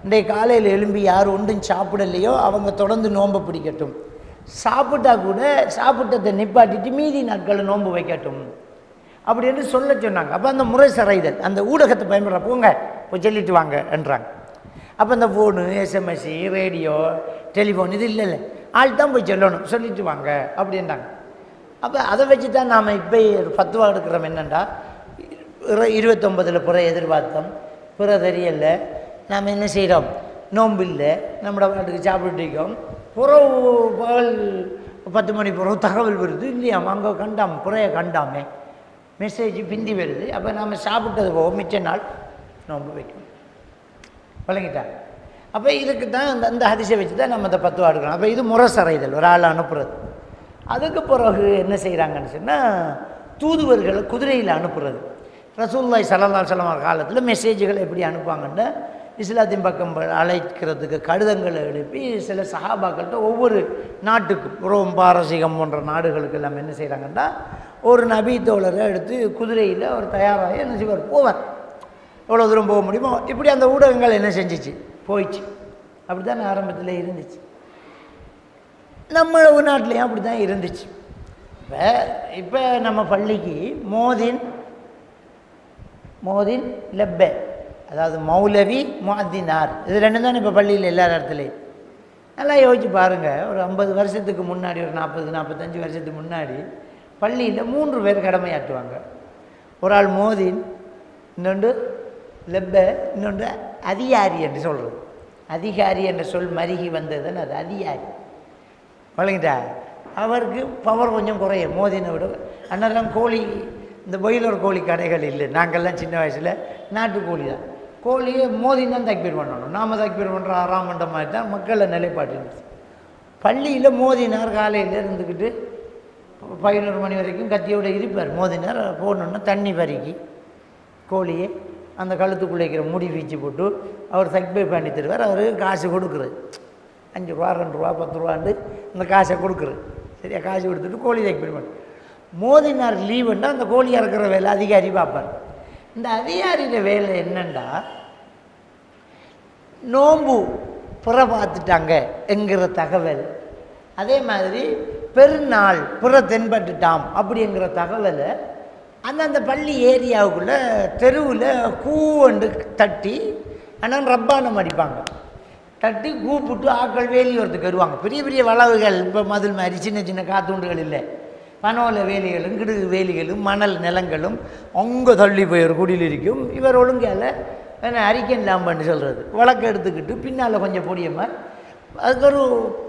இன்றைக்கு காலையில் எழும்பி யார் ஒன்றும் சாப்பிடலையோ அவங்க தொடர்ந்து நோன்பை பிடிக்கட்டும், சாப்பிட்டா கூட சாப்பிட்டதை நிப்பாட்டிட்டு மீதி நாட்களை நோன்பு வைக்கட்டும் அப்படின்னு சொல்ல சொன்னாங்க. அப்போ அந்த முறை சரைதல், அந்த ஊடகத்தை பயன்படுற போங்க போய் சொல்லிட்டு வாங்க என்றாங்க. அப்போ இந்த ஃபோனு, எஸ்எம்எஸ், ரேடியோ, டெலிஃபோன் இது இல்லை, ஆள் தான் போய் சொல்லணும், சொல்லிட்டு வாங்க அப்படின்றாங்க. அப்போ அதை வச்சு தான் நாம் இப்போ ஃபத்வா எடுக்கிறோம். என்னென்னா 29 புற எதிர்பார்த்தோம், புற தெரியலை, நாம் என்ன செய்கிறோம், நோன்பு இல்லை, நம்மளோட பாட்டுக்கு சாப்பிட்டு இருக்கோம், புறவு பகல் 10 மணி புறவு தகவல் வருது இல்லையாம், அங்கே கண்டாம் புறையை கண்டாமே மெசேஜ் பிந்தி வருது. அப்போ நாம் சாப்பிட்டது போக மிச்ச நாள் நோன்பு வைக்கணும், வழங்கிட்டாங்க. அப்போ இதுக்கு தான் அந்த ஹதீஸை வச்சு தான் நம்ம இந்த ஃபத்வா எடுக்கணும். அப்போ இது முரசறைதல், ஒரு ஆள் அனுப்புறது. அதுக்கு பிறகு என்ன செய்கிறாங்கன்னு சொன்னால், தூதுவர்களை குதிரையில் அனுப்புறது. ரசூலுல்லாஹி ஸல்லல்லாஹு அலைஹி வஸல்லம் காலத்தில் மெசேஜ்களை எப்படி அனுப்புவாங்கன்னா, இஸ்லாத்தின் பக்கம் அழைக்கிறதுக்கு கடிதங்களை எழுப்பி சில சஹாபாக்கள்கிட்ட ஒவ்வொரு நாட்டுக்கும், ரோம், பாரசீகம் போன்ற நாடுகளுக்கு எல்லாம் என்ன செய்கிறாங்கன்னா, ஒரு நபி தோழரை எடுத்து குதிரையில் அவர் தயாராகி என்ன செய்வார், போவார், எவ்வளோ தூரம் போக முடியுமோ. இப்படி அந்த ஊடகங்கள் என்ன செஞ்சிச்சு, போயிடுச்சு. அப்படி தான் ஆரம்பத்தில் இருந்துச்சு. நம்ம நாட்டிலையும் அப்படி தான் இருந்துச்சு. இப்போ நம்ம பள்ளிக்கு மோதின் லெப்பே, அதாவது மௌலவி முஅத்தினார், இது ரெண்டும் தான் இப்போ பள்ளியில் எல்லா இடத்துலையும். நல்லா யோசிச்சு பாருங்கள், ஒரு 50 வருஷத்துக்கு முன்னாடி, ஒரு 40-45 வருஷத்துக்கு முன்னாடி பள்ளியில் 3 பேர் கடமையாற்றுவாங்க. ஒரு ஆள் மோதின், இன்னொன்று லெப்பே, இன்னொன்று அதிகாரி என்று சொல்கிறது. அதிகாரி என்ற சொல் மருகி வந்ததுன்னு அது அதிகாரி, வழங்கிட்டா அவருக்கு பவர் கொஞ்சம் குறையும் மோதினை விட. அண்ணெல்லாம் கோழி இந்த பாய்லர் கோழி கடைகள் இல்லை. நாங்கள்லாம் சின்ன வயசில் நாட்டுக்கோழி தான். கோழியை மோதின்னு தான் தக்பீர் பண்ணணும். நாம் தக்பீர் பண்ணுற ஆறாம் மண்ட மாதிரி தான் மக்களை நிலைப்பாட்டு இருந்துச்சு. பள்ளியில் மோதினார் காலையில் இருந்துக்கிட்டு 11 மணி வரைக்கும் கத்தியோடு இருப்பார். மோதினார் போடணுன்னா தண்ணி பறிக்கி கோழியை அந்த கழுத்துக்குள்ளே இருக்கிற முடி வீச்சு போட்டு அவர் தக்பீர் பண்ணி தருவார். அவர் காசு கொடுக்குறது 5 ரூபா 2 ரூபா 10 ரூபான்னு அந்த காசை கொடுக்குறது. சரியா? காசு கொடுத்துட்டு கோழி தக்பீர் பண்ணி மோதினார் லீவுன்னா அந்த கோழி இறக்குற வேலை அதிகாரி பார்ப்பார். இந்த அதிகாரியோட வேலை என்னண்டா நோம்பு புற பார்த்துட்டாங்க என்கிற தகவல், அதே மாதிரி பெருநாள் புற தென்பட்டுட்டாம் அப்படிங்கிற தகவலை அந்தந்த பள்ளி ஏரியாவுக்குள்ளே தெருவில் கூவண்டு தட்டி ஆனால் ரப்பானம் அடிப்பாங்க. தட்டி கூப்பிட்டு ஆட்கள் வேலியோரத்துக்கு வருவாங்க. பெரிய பெரிய வளவுகள் இப்போ மதில் மாதிரி சின்ன சின்ன காத்தூண்டுகள் இல்லை. பனோல வேலிகளும் கிடுகு வேலிகளும் மணல் நிலங்களும் அங்கே தள்ளி போய் ஒரு குடியில் இருக்கும். இவர் ஒழுங்கால் அறிக்கன் லாம்பன்னு சொல்கிறது வழக்கு எடுத்துக்கிட்டு பின்னால் கொஞ்சம் பொடியமாக அதுக்கு ஒரு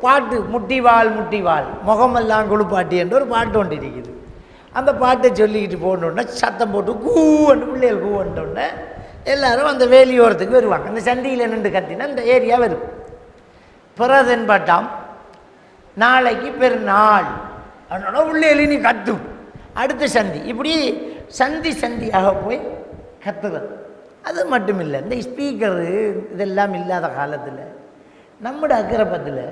பாட்டு முட்டிவாள் முட்டிவாள் முகமெல்லாம் குளிப்பாட்டி என்ற ஒரு பாட்டு ஒன்று இருக்குது. அந்த பாட்டை சொல்லிக்கிட்டு போனோடனே சத்தம் போட்டு கூவண்டு பிள்ளைகள் கூவண்டோடனே எல்லோரும் அந்த வேலியோரத்துக்கு வருவாங்க. அந்த சண்டியில் நின்று கத்தினா அந்த ஏரியா வரும். பிறதென்பட்டாம் நாளைக்கு பெருநாள் அதனால பிள்ளைகள் நீ கத்தும் அடுத்த சந்தி, இப்படி சந்தி சந்தியாக போய் கத்துறது. அது மட்டும் இல்லை, இந்த ஸ்பீக்கரு இதெல்லாம் இல்லாத காலத்தில் நம்மட அக்கிரப்பத்தில்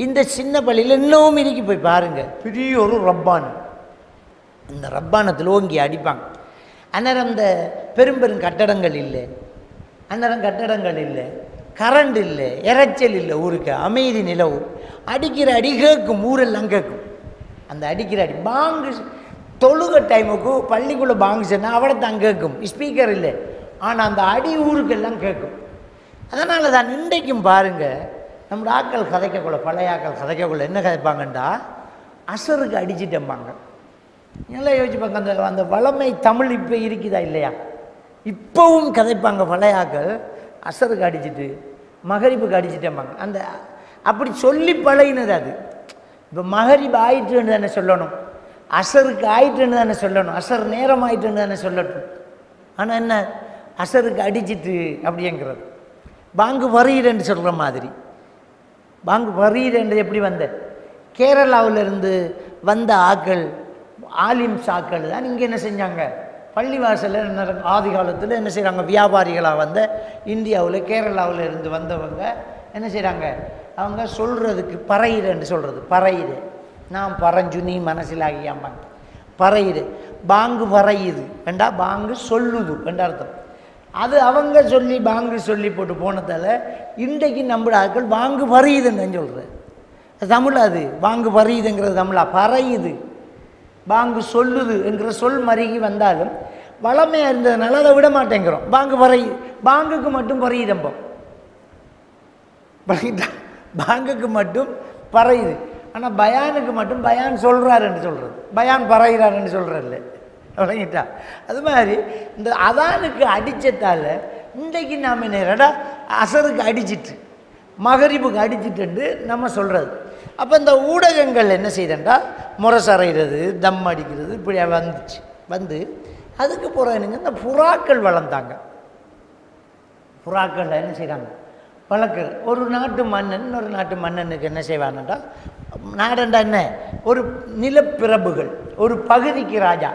இந்த சின்ன பள்ளியில் இன்னும் இறுக்கி போய் பாருங்கள். பெரிய ஒரு ரப்பானம், இந்த ரப்பானத்தில் ஓங்கி அடிப்பாங்க. அந்நேரம் இந்த பெரும் கட்டடங்கள் இல்லை, அந்நேரம் கட்டடங்கள் இல்லை, கரண்ட் இல்லை, இறைச்சல் இல்லை, ஊருக்கு அமைதி நிலவு. அடிக்கிற அடி கேட்கும், ஊரெல்லாம் கேட்கும். அந்த அடிக்கிற அடி பாங்கு தொழுக டைமுக்கு பள்ளிக்குள்ளே பாங்கு சொன்னால் அவளை தான் கேட்கும், ஸ்பீக்கர் இல்லை. ஆனால் அந்த அடி ஊருக்கெல்லாம் கேட்கும். அதனால தான் இன்றைக்கும் பாருங்கள் நம்ம ஆக்கள் கதைக்கக்குள்ள, பழைய ஆக்கள் கதைக்கக்குள்ள என்ன கதைப்பாங்கண்டா அசருக்கு அடிச்சிட்டம்பாங்க. நல்லா யோசிப்பாங்க. அந்த அந்த வளமை தமிழ் இப்போ இருக்குதா இல்லையா? இப்போவும் கதைப்பாங்க பழைய ஆக்கள். அசருக்கு அடிச்சுட்டு மகரிப்புக்கு அடிச்சிட்டம்பாங்க. அந்த அப்படி சொல்லி பழகினது அது. இப்போ மகரிப் ஆயிட்டுன்னு தானே சொல்லணும், அசருக்கு ஆயிட்டுன்னு தானே சொல்லணும், அசர் நேரம் ஆயிட்டுன்னு தானே சொல்லட்டும். ஆனால் என்ன அசருக்கு அடிச்சிட்டு அப்படிங்கிறது பாங்கு வருகிறேன்னு சொல்கிற மாதிரி. பாங்கு வருகிறேன்றது எப்படி வந்த கேரளாவிலிருந்து வந்த ஆக்கள் ஆலிம்ஸ் ஆக்கள் தான் இங்கே என்ன செஞ்சாங்க, பள்ளிவாசலில் என்ன ஆதி காலத்தில் என்ன செய்கிறாங்க, வியாபாரிகளாக வந்த இந்தியாவில் கேரளாவில் இருந்து வந்தவங்க என்ன செய்கிறாங்க, அவங்க சொல்கிறதுக்கு பறையிறன்னு சொல்கிறது. பறையிறு நான் பறஞ்சு நீ மனசில் ஆகியாம்பாங்க. பறையிறு பாங்கு பறையுது வேண்டா பாங்கு சொல்லுது வேண்ட அர்த்தம். அது அவங்க சொல்லி பாங்கு சொல்லி போட்டு போனதால் இன்றைக்கு நம்மள ஆட்கள் பாங்கு பறையுதுன்னு சொல்கிறது. தமிழ் அது பாங்கு பறையுதுங்கிறது தமிழா, பறையுது பாங்கு சொல்லுது என்கிற சொல் மருகி வந்தாலும் வளமையாக இருந்ததுனால அதை விட மாட்டேங்கிறோம். பாங்கு பறையுது, பாங்குக்கு மட்டும் பறையுதம்பம், பாங்குக்கு மட்டும் பறையுது. ஆனால் பயானுக்கு மட்டும் பயான் சொல்கிறாருன்னு சொல்கிறது, பயான் பறையிறாருன்னு சொல்கிறதில்ல. வழங்கிட்டா அது மாதிரி இந்த அதானுக்கு அடித்ததால் இன்றைக்கு நாம் நேரடா அசருக்கு அடிச்சிட்டு மகரிப்புக்கு அடிச்சிட்டு நம்ம சொல்கிறது. அப்போ இந்த ஊடகங்கள் என்ன செய்தண்டா முரசறைகிறது தம் அடிக்கிறது இப்படி வந்துச்சு. வந்து அதுக்கு பிறகு இந்த புறாக்கள் வளர்ந்தாங்க. புறாக்கள் என்ன செய்கிறாங்க வளர்க்குற ஒரு நாட்டு மன்னன் இன்னொரு நாட்டு மன்னனுக்கு என்ன செய்வாங்கண்டா, நாடண்டா என்ன ஒரு நிலப்பிரபுகள் ஒரு பகுதிக்கு ராஜா,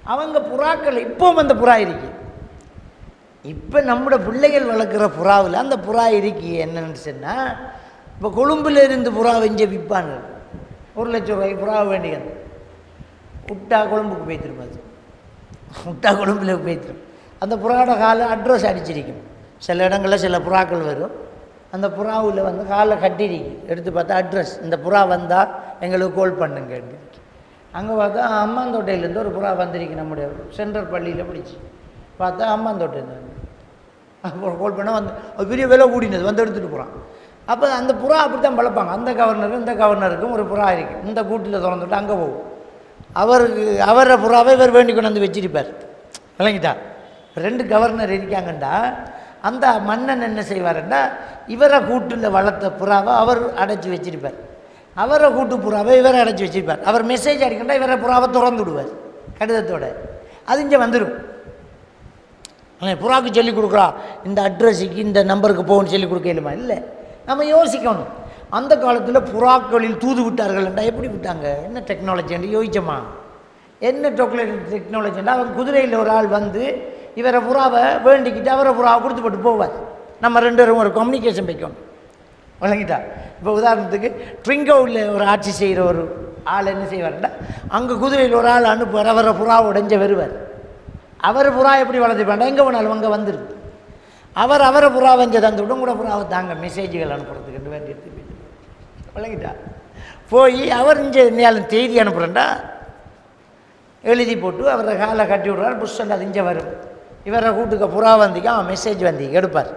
அவங்க புறாக்கள் இப்போவும் அந்த புறா இருக்கு. இப்போ நம்மளோட பிள்ளைகள் வளர்க்குற புறாவில் அந்த புறா இருக்கு. என்னன்னு சொன்னால் இப்போ கொழும்புல இருந்து புறா வெஞ்ச விற்பாங்க, 1 லட்சம் ரூபாய்க்கு புறா வேண்டியது விட்டா கொழும்புக்கு போய்த்திரும். அது விட்டா கொழும்புல போய்த்திரும். அந்த புறாவோட காலை அட்ரஸ் அடிச்சிருக்கும். சில இடங்களில் சில புறாக்கள் வரும், அந்த புறாவில் வந்து காலை கட்டிருக்கு, எடுத்து பார்த்தா அட்ரஸ் இந்த புறா வந்தால் எங்களுக்கு கால் பண்ணுங்க. அங்கே பார்த்தா அம்மாந்தோட்டையிலேருந்து ஒரு புறா வந்திருக்கு, நம்முடைய சென்ட்ரல் பள்ளியில் பிடிச்சி பார்த்தா அம்மாந்தோட்டையிலேருந்து கால் பண்ணால் வந்து அது பெரிய விலை கூடினது வந்து எடுத்துகிட்டு போகிறான். அப்போ அந்த புறா அப்படி தான் வளர்ப்பாங்க. அந்த கவர்னரும் இந்த கவர்னருக்கும் ஒரு புறா இருக்குது, இந்த கூட்டில் திறந்துட்டு அங்கே போகும். அவரை புறாவை இவர் வேண்டி கொண்டு வந்து வச்சிருப்பார். விளங்கிட்டா 2 கவர்னர் இருக்காங்கண்டா அந்த மன்னன் என்ன செய்வாருன்னா இவரை கூட்டில் வளர்த்த புறாவை அவர் அடைச்சி வச்சிருப்பார், அவரை கூட்டு புறாவை இவரை அடைச்சி வச்சிருப்பார். அவர் மெசேஜ் அடிக்கண்டா இவரை புறாவை திறந்து விடுவார் கடிதத்தோட. அது இங்கே வந்துடும். புறாவுக்கு சொல்லிக் கொடுக்குறா இந்த அட்ரஸுக்கு இந்த நம்பருக்கு போகணும்னு சொல்லிக் கொடுக்கலுமா? இல்லை, நம்ம யோசிக்கணும். அந்த காலத்தில் புறாக்களில் தூது விட்டார்கள்டா, எப்படி விட்டாங்க, என்ன டெக்னாலஜின்னு யோசிச்சோமா? என்ன டெக்னாலஜின்னா, அவன் குதிரையில் ஒரு ஆள் வந்து இவரை புறாவை வேண்டிக்கிட்டு அவரை புறாவை கொடுத்து போட்டு போவார். நம்ம ரெண்டு பேரும் ஒரு கம்யூனிகேஷன் வைக்கணும். வழங்கிட்டா. இப்போ உதாரணத்துக்கு ட்ரிங்கோவில் ஒரு ஆட்சி செய்கிற ஒரு ஆள் என்ன செய்வார்னா, அங்கே குதிரையில் ஒரு ஆள் அனுப்புவார், அவரை புறாவை உடைஞ்ச வருவார். அவர் புறா எப்படி வளர்த்து வேண்டாம், எங்கே வேணாலும் அங்கே வந்துருக்கு. அவரை புறா வஞ்ச தந்து விட கூட புறாவை தாங்க மெசேஜுகள் அனுப்புறதுக்கு வேண்டி எடுத்து வழங்கிட்டா. போய் அவர் இங்கே நேரம் செய்தி அனுப்புகிறேன்டா எழுதி போட்டு அவரை காலை கட்டி விட்றாரு. புஷ்ஷன் அது இங்கே வரும். இவரை கூட்டுக்க புறா வந்திக்க அவன் மெசேஜ் வந்து எடுப்பார்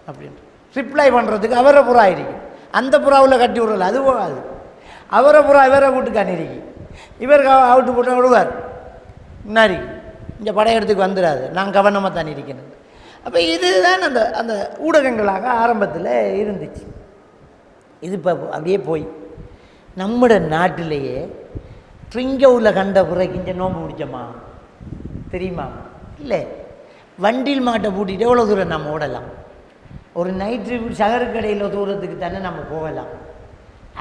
அப்படின்ட்டு ரிப்ளை பண்ணுறதுக்கு அவரை புறா இருக்கும். அந்த புறாவில் கட்டி விட்றல அது போகாது. அவரை புறா இவரை கூட்டுக்கு அணிருக்கு. இவர் அவுட்டு போட்டு விடுவார். முன்னாடி இங்கே படையெடுத்துக்கு வந்துடாது, நான் கவனமாக தான் இருக்கணும். அப்போ இதுதான் அந்த அந்த ஊடகங்களாக ஆரம்பத்தில் இருந்துச்சு. இது இப்போ அப்படியே போய் நம்மட நாட்டிலேயே ட்ரிங்கோவில் கண்ட குறைக்கு இங்கே நோம்பு பிடிச்சோமா தெரியுமா? இல்லை. வண்டியில் மாட்டை பூட்டிட்டு எவ்வளோ தூரம் நம்ம ஓடலாம்? ஒரு நைட்டு சகருக்கடையில் தூரத்துக்கு தானே நம்ம போகலாம்.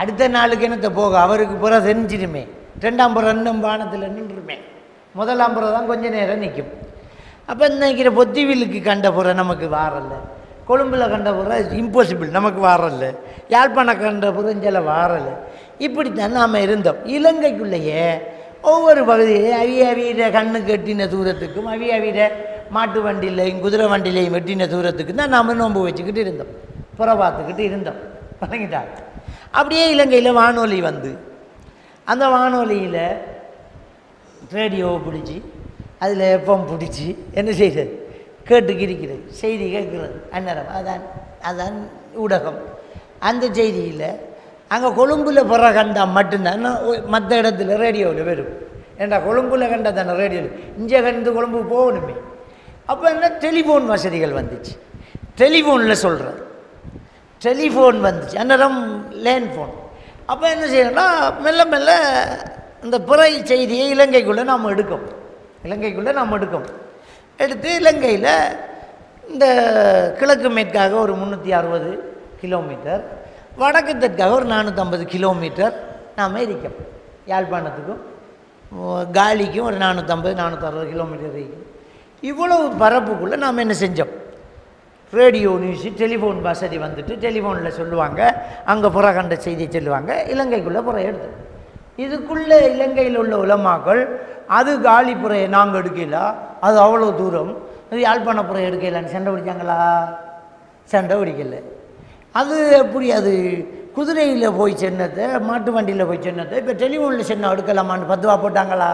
அடுத்த நாளுக்கு என்னத்தை போக, அவருக்கு புற தெரிஞ்சிருமே. ரெண்டாம் புறம் இன்னும் பானத்தில் நின்றுமே. முதலாம் புறம் தான் கொஞ்சம் நேரம் நிற்கும். அப்போ நினைக்கிற பொத்திவிலுக்கு கண்ட புற நமக்கு வாரல்ல, கொழும்பில் கண்ட புற இம்பாசிபிள் நமக்கு வாரல்ல, யாழ்ப்பாணம் கண்ட புற இஞ்சல வாரலை. இப்படித்தான் நாம் இருந்தோம். இலங்கைக்குள்ளேயே ஒவ்வொரு பகுதியிலையும் அவிய கண்ணுக்கு எட்டின தூரத்துக்கும் அவிய மாட்டு வண்டியிலையும் குதிரை வண்டியிலையும் எட்டின தூரத்துக்கு தான் நாம் நோன்பு வச்சுக்கிட்டு இருந்தோம், புற பார்த்துக்கிட்டு இருந்தோம். வழங்கிட்டாங்க. அப்படியே இலங்கையில் வானொலி வந்து அந்த வானொலியில் ரேடியோவை பிடிச்சி அதில் எஃப்எம் பிடிச்சி என்ன செய்கிறது, கேட்டுக்கிருக்கிறது, செய்தி கேட்குறது. அந்நேரம் அதான் ஊடகம். அந்த செய்தியில் அங்கே கொழும்பில் புற கண்டா மட்டும்தான் மற்ற இடத்துல ரேடியோவில் வரும். ஏண்டா கொழும்பில் கண்டா தானே ரேடியோவில், இங்கே கண்டு கொழும்புக்கு போகணுமே. அப்போ என்ன டெலிஃபோன் வசதிகள் வந்துச்சு. டெலிஃபோனில் சொல்கிறது, டெலிஃபோன் வந்துச்சு. அந்நேரம் லேண்ட் ஃபோன். அப்போ என்ன செய்யணும்னா மெல்ல மெல்ல இந்த புறை செய்தியை இலங்கைக்குள்ளே நாம் எடுக்கும். எடுத்து இலங்கையில் இந்த கிழக்கு மேற்காக ஒரு 360 கிலோமீட்டர், வடக்கு தெற்காக ஒரு 450 கிலோமீட்டர் நாம் இருக்கோம். யாழ்ப்பாணத்துக்கும் காலிக்கும் ஒரு 450-460 கிலோமீட்டர் இருக்கும். இவ்வளவு பரப்புக்குள்ளே நாம் என்ன செஞ்சோம், ரேடியோ நியூஸு டெலிஃபோன் வசதி வந்துட்டு டெலிஃபோனில் சொல்லுவாங்க, அங்கே புற கண்ட செய்தியை சொல்லுவாங்க, இலங்கைக்குள்ளே புற எடுத்து. இதுக்குள்ளே இலங்கையில் உள்ள உலமாக்கள் அது காலிப்புறையை நாங்கள் எடுக்கல, அது அவ்வளோ தூரம், அது யாழ்ப்பாணப்புறை எடுக்கலான்னு சண்டை பிடிச்சாங்களா? சண்டை பிடிக்கல. அது எப்படி, அது குதிரையில் போய் சென்னத்தை மாட்டு வண்டியில் போய் சென்னத்தை இப்போ டெலிஃபோனில் சென்ன எடுக்கலாமான்னு 10 ரூபா போட்டாங்களா?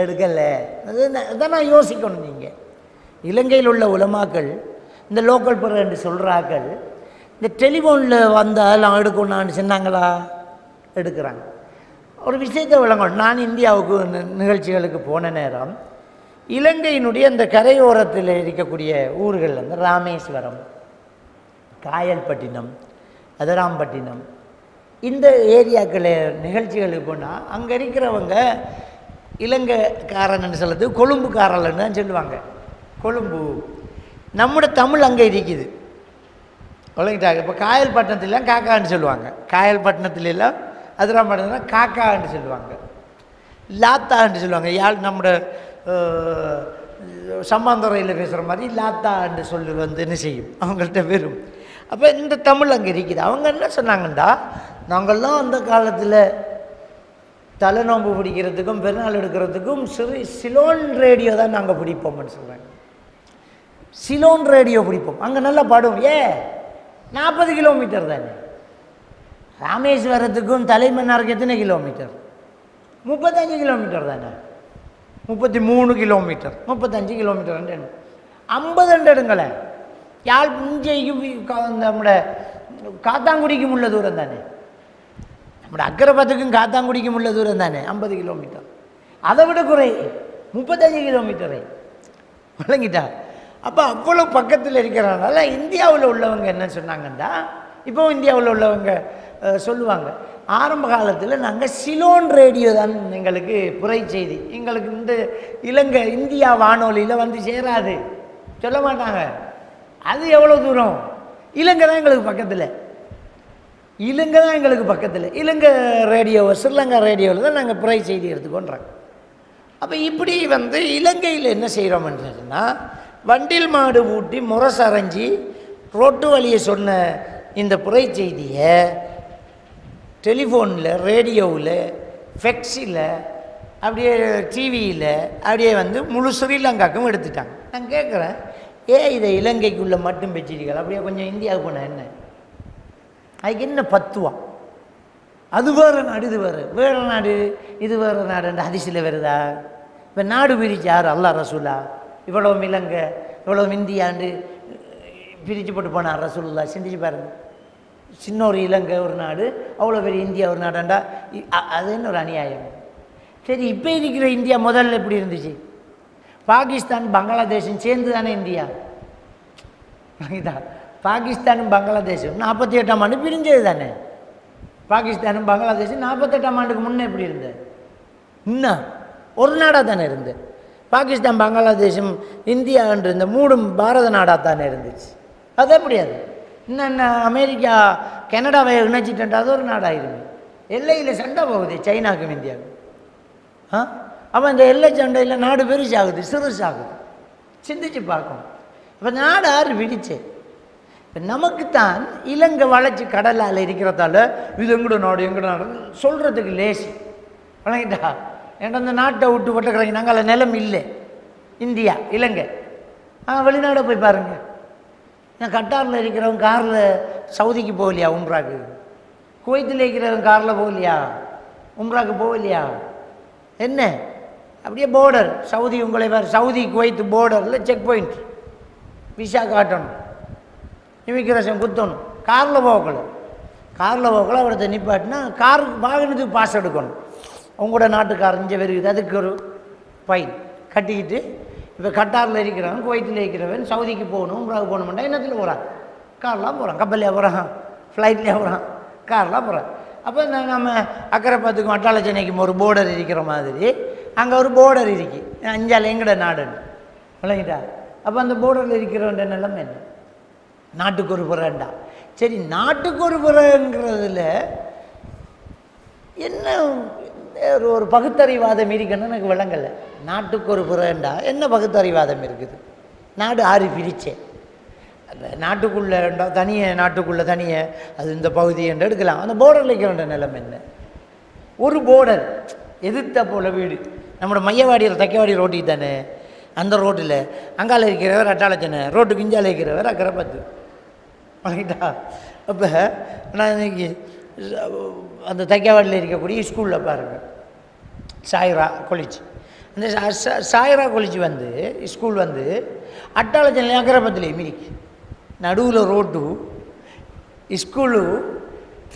எடுக்கலை. அதான் நான் யோசிக்கணும். நீங்கள் இலங்கையில் உள்ள உலமாக்கள் இந்த லோக்கல் புற என்று சொல்கிறாக்கள் இந்த டெலிஃபோனில் வந்தால் நான் எடுக்கணும்னு சொன்னாங்களா? எடுக்கிறாங்க. ஒரு விஷயத்தை விளங்கணும். நான் இந்தியாவுக்கு நிகழ்ச்சிகளுக்கு போன நேரம் இலங்கையினுடைய அந்த கரையோரத்தில் இருக்கக்கூடிய ஊர்கள் வந்து ராமேஸ்வரம், காயல்பட்டினம், அதராம்பட்டினம், இந்த ஏரியாக்கள் நிகழ்ச்சிகளுக்கு போனால் அங்கே இருக்கிறவங்க இலங்கைக்காரன்னு சொல்லுறது கொழும்புக்காரன்னு தான் சொல்லுவாங்க. கொழும்பு நம்முடைய தமிழ் அங்கே இருக்குது. வழங்கிட்டாங்க. இப்போ காயல்பட்டினத்துலாம் காக்கான்னு சொல்லுவாங்க, காயல்பட்டினத்துலாம் அதிராம்பட்டினம் காக்கான்னு சொல்லுவாங்க, லாத்தான்னு சொல்லுவாங்க. நம்மளோட சம்மாந்துறையில் பேசுகிற மாதிரி லாத்தான்னு சொல்லி வந்து என்ன செய்யும், அவங்கள்ட்ட வெறும். அப்போ இந்த தமிழ் அங்கே இருக்குது. அவங்க என்ன சொன்னாங்கண்டா, நாங்கள்லாம் அந்த காலத்தில் தலைநோம்பு பிடிக்கிறதுக்கும் பெருநாள் எடுக்கிறதுக்கும் சிலோன் ரேடியோ தான் நாங்கள் பிடிப்போம்னு சொல்கிறாங்க. சிலோன் ரேடியோ பிடிப்போம், அங்கே நல்லா பாடுவோம். 40 கிலோமீட்டர் தானே. ராமேஸ்வரத்துக்கும் தலைமன்னாருக்கு எத்தனை கிலோமீட்டர்? 35 கிலோமீட்டர் தானே. 33 கிலோமீட்டர், 35 கிலோமீட்டர் 50 எடுங்களேன். யாழ் இஞ்சைக்கும் நம்மளோட காத்தாங்குடிக்கும் உள்ள தூரம் தானே. நம்மளோட அக்கரைப்பத்துக்கும் காத்தாங்குடிக்கும் உள்ள தூரம் தானே 50 கிலோமீட்டர். அதை விட குறை 35 கிலோமீட்டரை வழங்கிட்டா. அப்போ அவ்வளோ பக்கத்தில் இருக்கிறனால இந்தியாவில் உள்ளவங்க என்ன சொன்னாங்கன்னா, இப்போ இந்தியாவில் உள்ளவங்க சொல்லுவாங்க, ஆரம்ப காலத்தில் நாங்கள் சிலோன் ரேடியோ தான் எங்களுக்கு புரை செய்தி. எங்களுக்கு இந்த இலங்கை இந்தியா வானொலியில் வந்து சேராது, சொல்ல மாட்டாங்க. அது எவ்வளோ தூரம்? இலங்கை தான் எங்களுக்கு பக்கத்தில், இலங்கை தான் எங்களுக்கு பக்கத்தில். இலங்கை ரேடியோவை ஸ்ரீலங்கா ரேடியோவில் தான் நாங்கள் புரை செய்தி எடுத்துக்கொண்டோம். அப்போ இப்படி வந்து இலங்கையில் என்ன செய்கிறோம்ன்றதுன்னா, வண்டில் மாடு ஊட்டி முரசரைஞ்சி ரோட்டு வழியை சொன்ன இந்த புரை செய்தியை டெலிஃபோனில், ரேடியோவில், ஃபெக்ஸில், அப்படியே டிவியில் அப்படியே வந்து முழு ஸ்ரீலங்காக்கும் எடுத்துட்டாங்க. நான் கேட்குறேன், இதை இலங்கைக்குள்ளே மட்டும் வச்சிருக்கீங்க, அப்படியே கொஞ்சம் இந்தியாவுக்கு போனால் என்ன? அதுக்கு என்ன பத்துவா? அது வேறு நாடு, இது வேறு நாடு, இது வேறு நாடுன்ற அதிசயில் வருதா? இப்போ நாடு பிரிச்சு யார்? அல்லாஹ் ரசூலா? இவ்வளோ இலங்கை இவ்வளோ இந்தியாண்டு பிரித்து போட்டு போனார் ரசூலுல்லாஹ்? சிந்திச்சு பாருங்க. சின்ன ஒரு இலங்கை ஒரு நாடு, அவ்வளோ பெரிய இந்தியா ஒரு நாடாண்டா, அது என்ன ஒரு அநியாயம்? சரி, இப்போ இருக்கிற இந்தியா முதல்ல எப்படி இருந்துச்சு? பாகிஸ்தான் பங்களாதேஷும் சேர்ந்து தானே இந்தியா. பாகிஸ்தானும் பங்களாதேஷும் 48ஆம் ஆண்டு பிரிஞ்சது தானே. பாகிஸ்தானும் பங்களாதேஷும் 48ஆம் ஆண்டுக்கு முன்னே எப்படி இருந்தது? இன்னும் ஒரு நாடாக தானே இருந்து. பாகிஸ்தான் பங்களாதேஷும் இந்தியான்ற இந்த மூடும் பாரத நாடாக தானே இருந்துச்சு. அது எப்படியாது? இன்னும் அமெரிக்கா கனடாவை இணைச்சிட்டு அது ஒரு நாடாயிருமே. எல்லையில் சண்டை போகுது சைனாக்கும் இந்தியாவுக்கும். அப்போ இந்த எல்லை சண்டையில் நாடு பெருசாகுது, சிறுசாகுது. சிந்திச்சு பார்க்கணும். இப்போ நாடு ஆறு விடிச்சு. இப்போ நமக்குத்தான் இலங்கை வளர்ச்சி கடலால் இருக்கிறதால இது எங்கட நாடு எங்கட நாடு சொல்கிறதுக்கு லேசி வழங்கிட்டா. ஏன்னா அந்த நாட்டை விட்டு போட்டுக்கிறாங்க. நாங்கள் அதில் நிலம் இல்லை. இந்தியா இலங்கை வெளிநாடை போய் பாருங்கள். நான் கட்டாரில் இருக்கிறவங்க காரில் சவுதிக்கு போகலையா உம்ராக்கு? குவைத்தில் இருக்கிறவங்க காரில் போகலையா உம்ராக்கு? போகலையா? என்ன அப்படியே போர்டர் சவுதி, உங்களை வேறு சவுதி குவைத்து போர்டரில் செக் பாயிண்ட், விசா காட்டணும், இமிக்ரேஷன் குத்தணும். காரில் போகக்கூடாது. காரில் போகல அவரத்தை நிப்பாட்டினா கார் வாகனத்துக்கு பாஸ் எடுக்கணும். உங்களோட நாட்டுக்காரர் இங்கே வருகுது, அதுக்கு ஒரு ஃபைன் கட்டிக்கிட்டு. இப்போ கட்டாரில் இருக்கிறவன், குவைத்தில் இருக்கிறவன் சவுதிக்கு போகணும், உம்ராவுக்கு போகணுமெண்டா என்னத்தில் போகிறான்? கார்லாம் போகிறான், கப்பல்லையாக போகிறான், ஃப்ளைட்லேயே போகிறான், கார்லாம் போகிறான். அப்போ நம்ம அக்கரைப்பத்துக்கும் அட்டாள சென்னைக்கும் ஒரு போர்டர் இருக்கிற மாதிரி அங்கே ஒரு போர்டர் இருக்கு. அஞ்சால் எங்கட நாடுன்னு விளங்கிட்டா. அப்போ அந்த போர்டரில் இருக்கிறவன்ற நிலைமை என்ன? நாட்டுக்கு ஒரு புறண்டா. சரி, நாட்டுக்கு ஒரு புறங்கிறதுல என்ன ஒரு பகுத்தறிவாதம் இருக்குன்னு எனக்கு விளங்கலை. நாட்டுக்கு ஒரு புறண்டா என்ன பகுத்தறிவாதம் இருக்குது? நாடு ஆறு பிரிச்சே. நாட்டுக்குள்ளே தனியே, நாட்டுக்குள்ளே தனியே, அது இந்த பகுதி என்று எடுக்கலாம். அந்த போர்டரில் இருக்கிற நிலைமை என்ன? ஒரு போர்டர் எதிர்த்த போல வீடு. நம்மளோட மையவாடியில் தைக்கவாடி ரோட்டுக்கு தானே, அந்த ரோட்டில் அங்கால இருக்கிறவர் அட்டாளச்சனை, ரோட்டுக்கு இஞ்சால இருக்கிறவர் அக்கரைப்பத்து வாங்கிட்டா. அப்போ நான் இன்னைக்கு அந்த தைக்கவாடியில் இருக்கக்கூடிய ஸ்கூலில் பாருங்கள், சாய்ரா காலேஜ். அந்த சாய்ரா காலேஜ் வந்து ஸ்கூல் வந்து அட்டாளச்சனை அக்கரைப்பத்துலேயே மிரிக்கு நடுவில் ரோட்டு ஸ்கூலு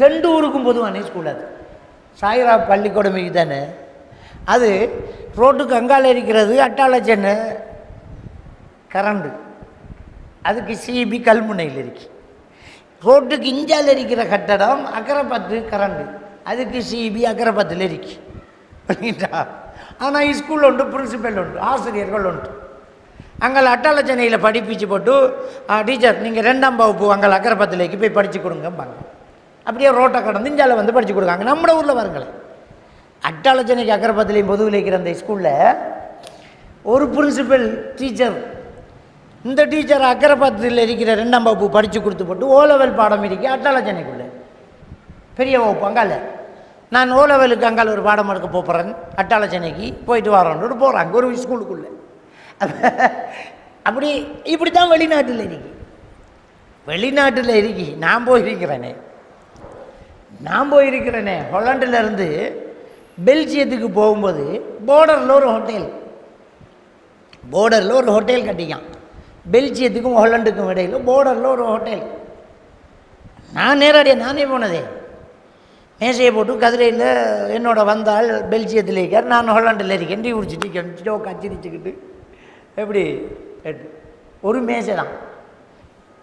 2 ஊருக்கும் பொதுவான ஸ்கூல். அது சாய்ரா பள்ளிக்கூடம் தானே. அது ரோட்டுக்கு அங்கால இருக்கிறது அட்டாளச்சனை கரண்டு, அதுக்கு சிபி கல்முனையில் இருக்கு. ரோட்டுக்கு இஞ்சால் இருக்கிற கட்டடம் அக்கரைப்பத்து கரண்டு, அதுக்கு சிபி அக்கரைப்பத்தில் இருக்கு. ஆனால் ஸ்கூல் உண்டு, பிரின்சிபல் உண்டு, ஆசிரியர்கள் உண்டு. அங்கே அட்டாளச்சனையில் படிப்பிச்சு போட்டு டீச்சர் நீங்கள் 2ஆம் வகுப்பு அங்கே அக்கரைப்பத்திலேக்கு போய் படித்து கொடுங்கம்பாங்க. அப்படியே ரோட்டை கடந்து இஞ்சால வந்து படித்து கொடுக்காங்க. நம்ம ஊரில் வருங்களேன், அட்டாளச்சனைக்கு அக்கரைப்பத்திலையும் பொதுவில் இருக்கிற அந்த ஸ்கூலில் ஒரு பிரின்சிபல் டீச்சர், இந்த டீச்சர் அக்கரைப்பத்தில் இருக்கிற 2ஆம் வகுப்பு படித்து கொடுத்து போட்டு ஓ லெவல் பாடம் இருக்கு அட்டாளச்சனைக்குள்ளே பெரிய வகுப்பு. அங்கால நான் ஓ லெவலுக்கு அங்கால ஒரு பாடம் எடுக்க போகிறேன், அட்டாளச்சனைக்கு போயிட்டு வரோன்னு போகிறாங்க ஒரு ஸ்கூலுக்குள்ளே. அப்படி இப்படி தான் வெளிநாட்டில் இருக்கு. வெளிநாட்டில் இருக்கி நான் போயிருக்கிறேனே ஹொலாண்டிலேருந்து பெல்ஜியத்துக்கு போகும்போது போர்டரில் ஒரு ஹோட்டல் கட்டிக்கான். பெல்ஜியத்துக்கும் ஹொலாண்டுக்கும் இடையில் போர்டரில் ஒரு ஹோட்டல். நான் நேரடியாக நானே போனதே. மேசையை போட்டு கதிரையில் என்னோட வந்தால் பெல்ஜியத்தில் இருக்கார், நான் ஹொலாண்டில் இருக்கேன். டீ குடிச்சிட்டு கச்சிரிச்சுக்கிட்டு எப்படி ஒரு மேசை தான்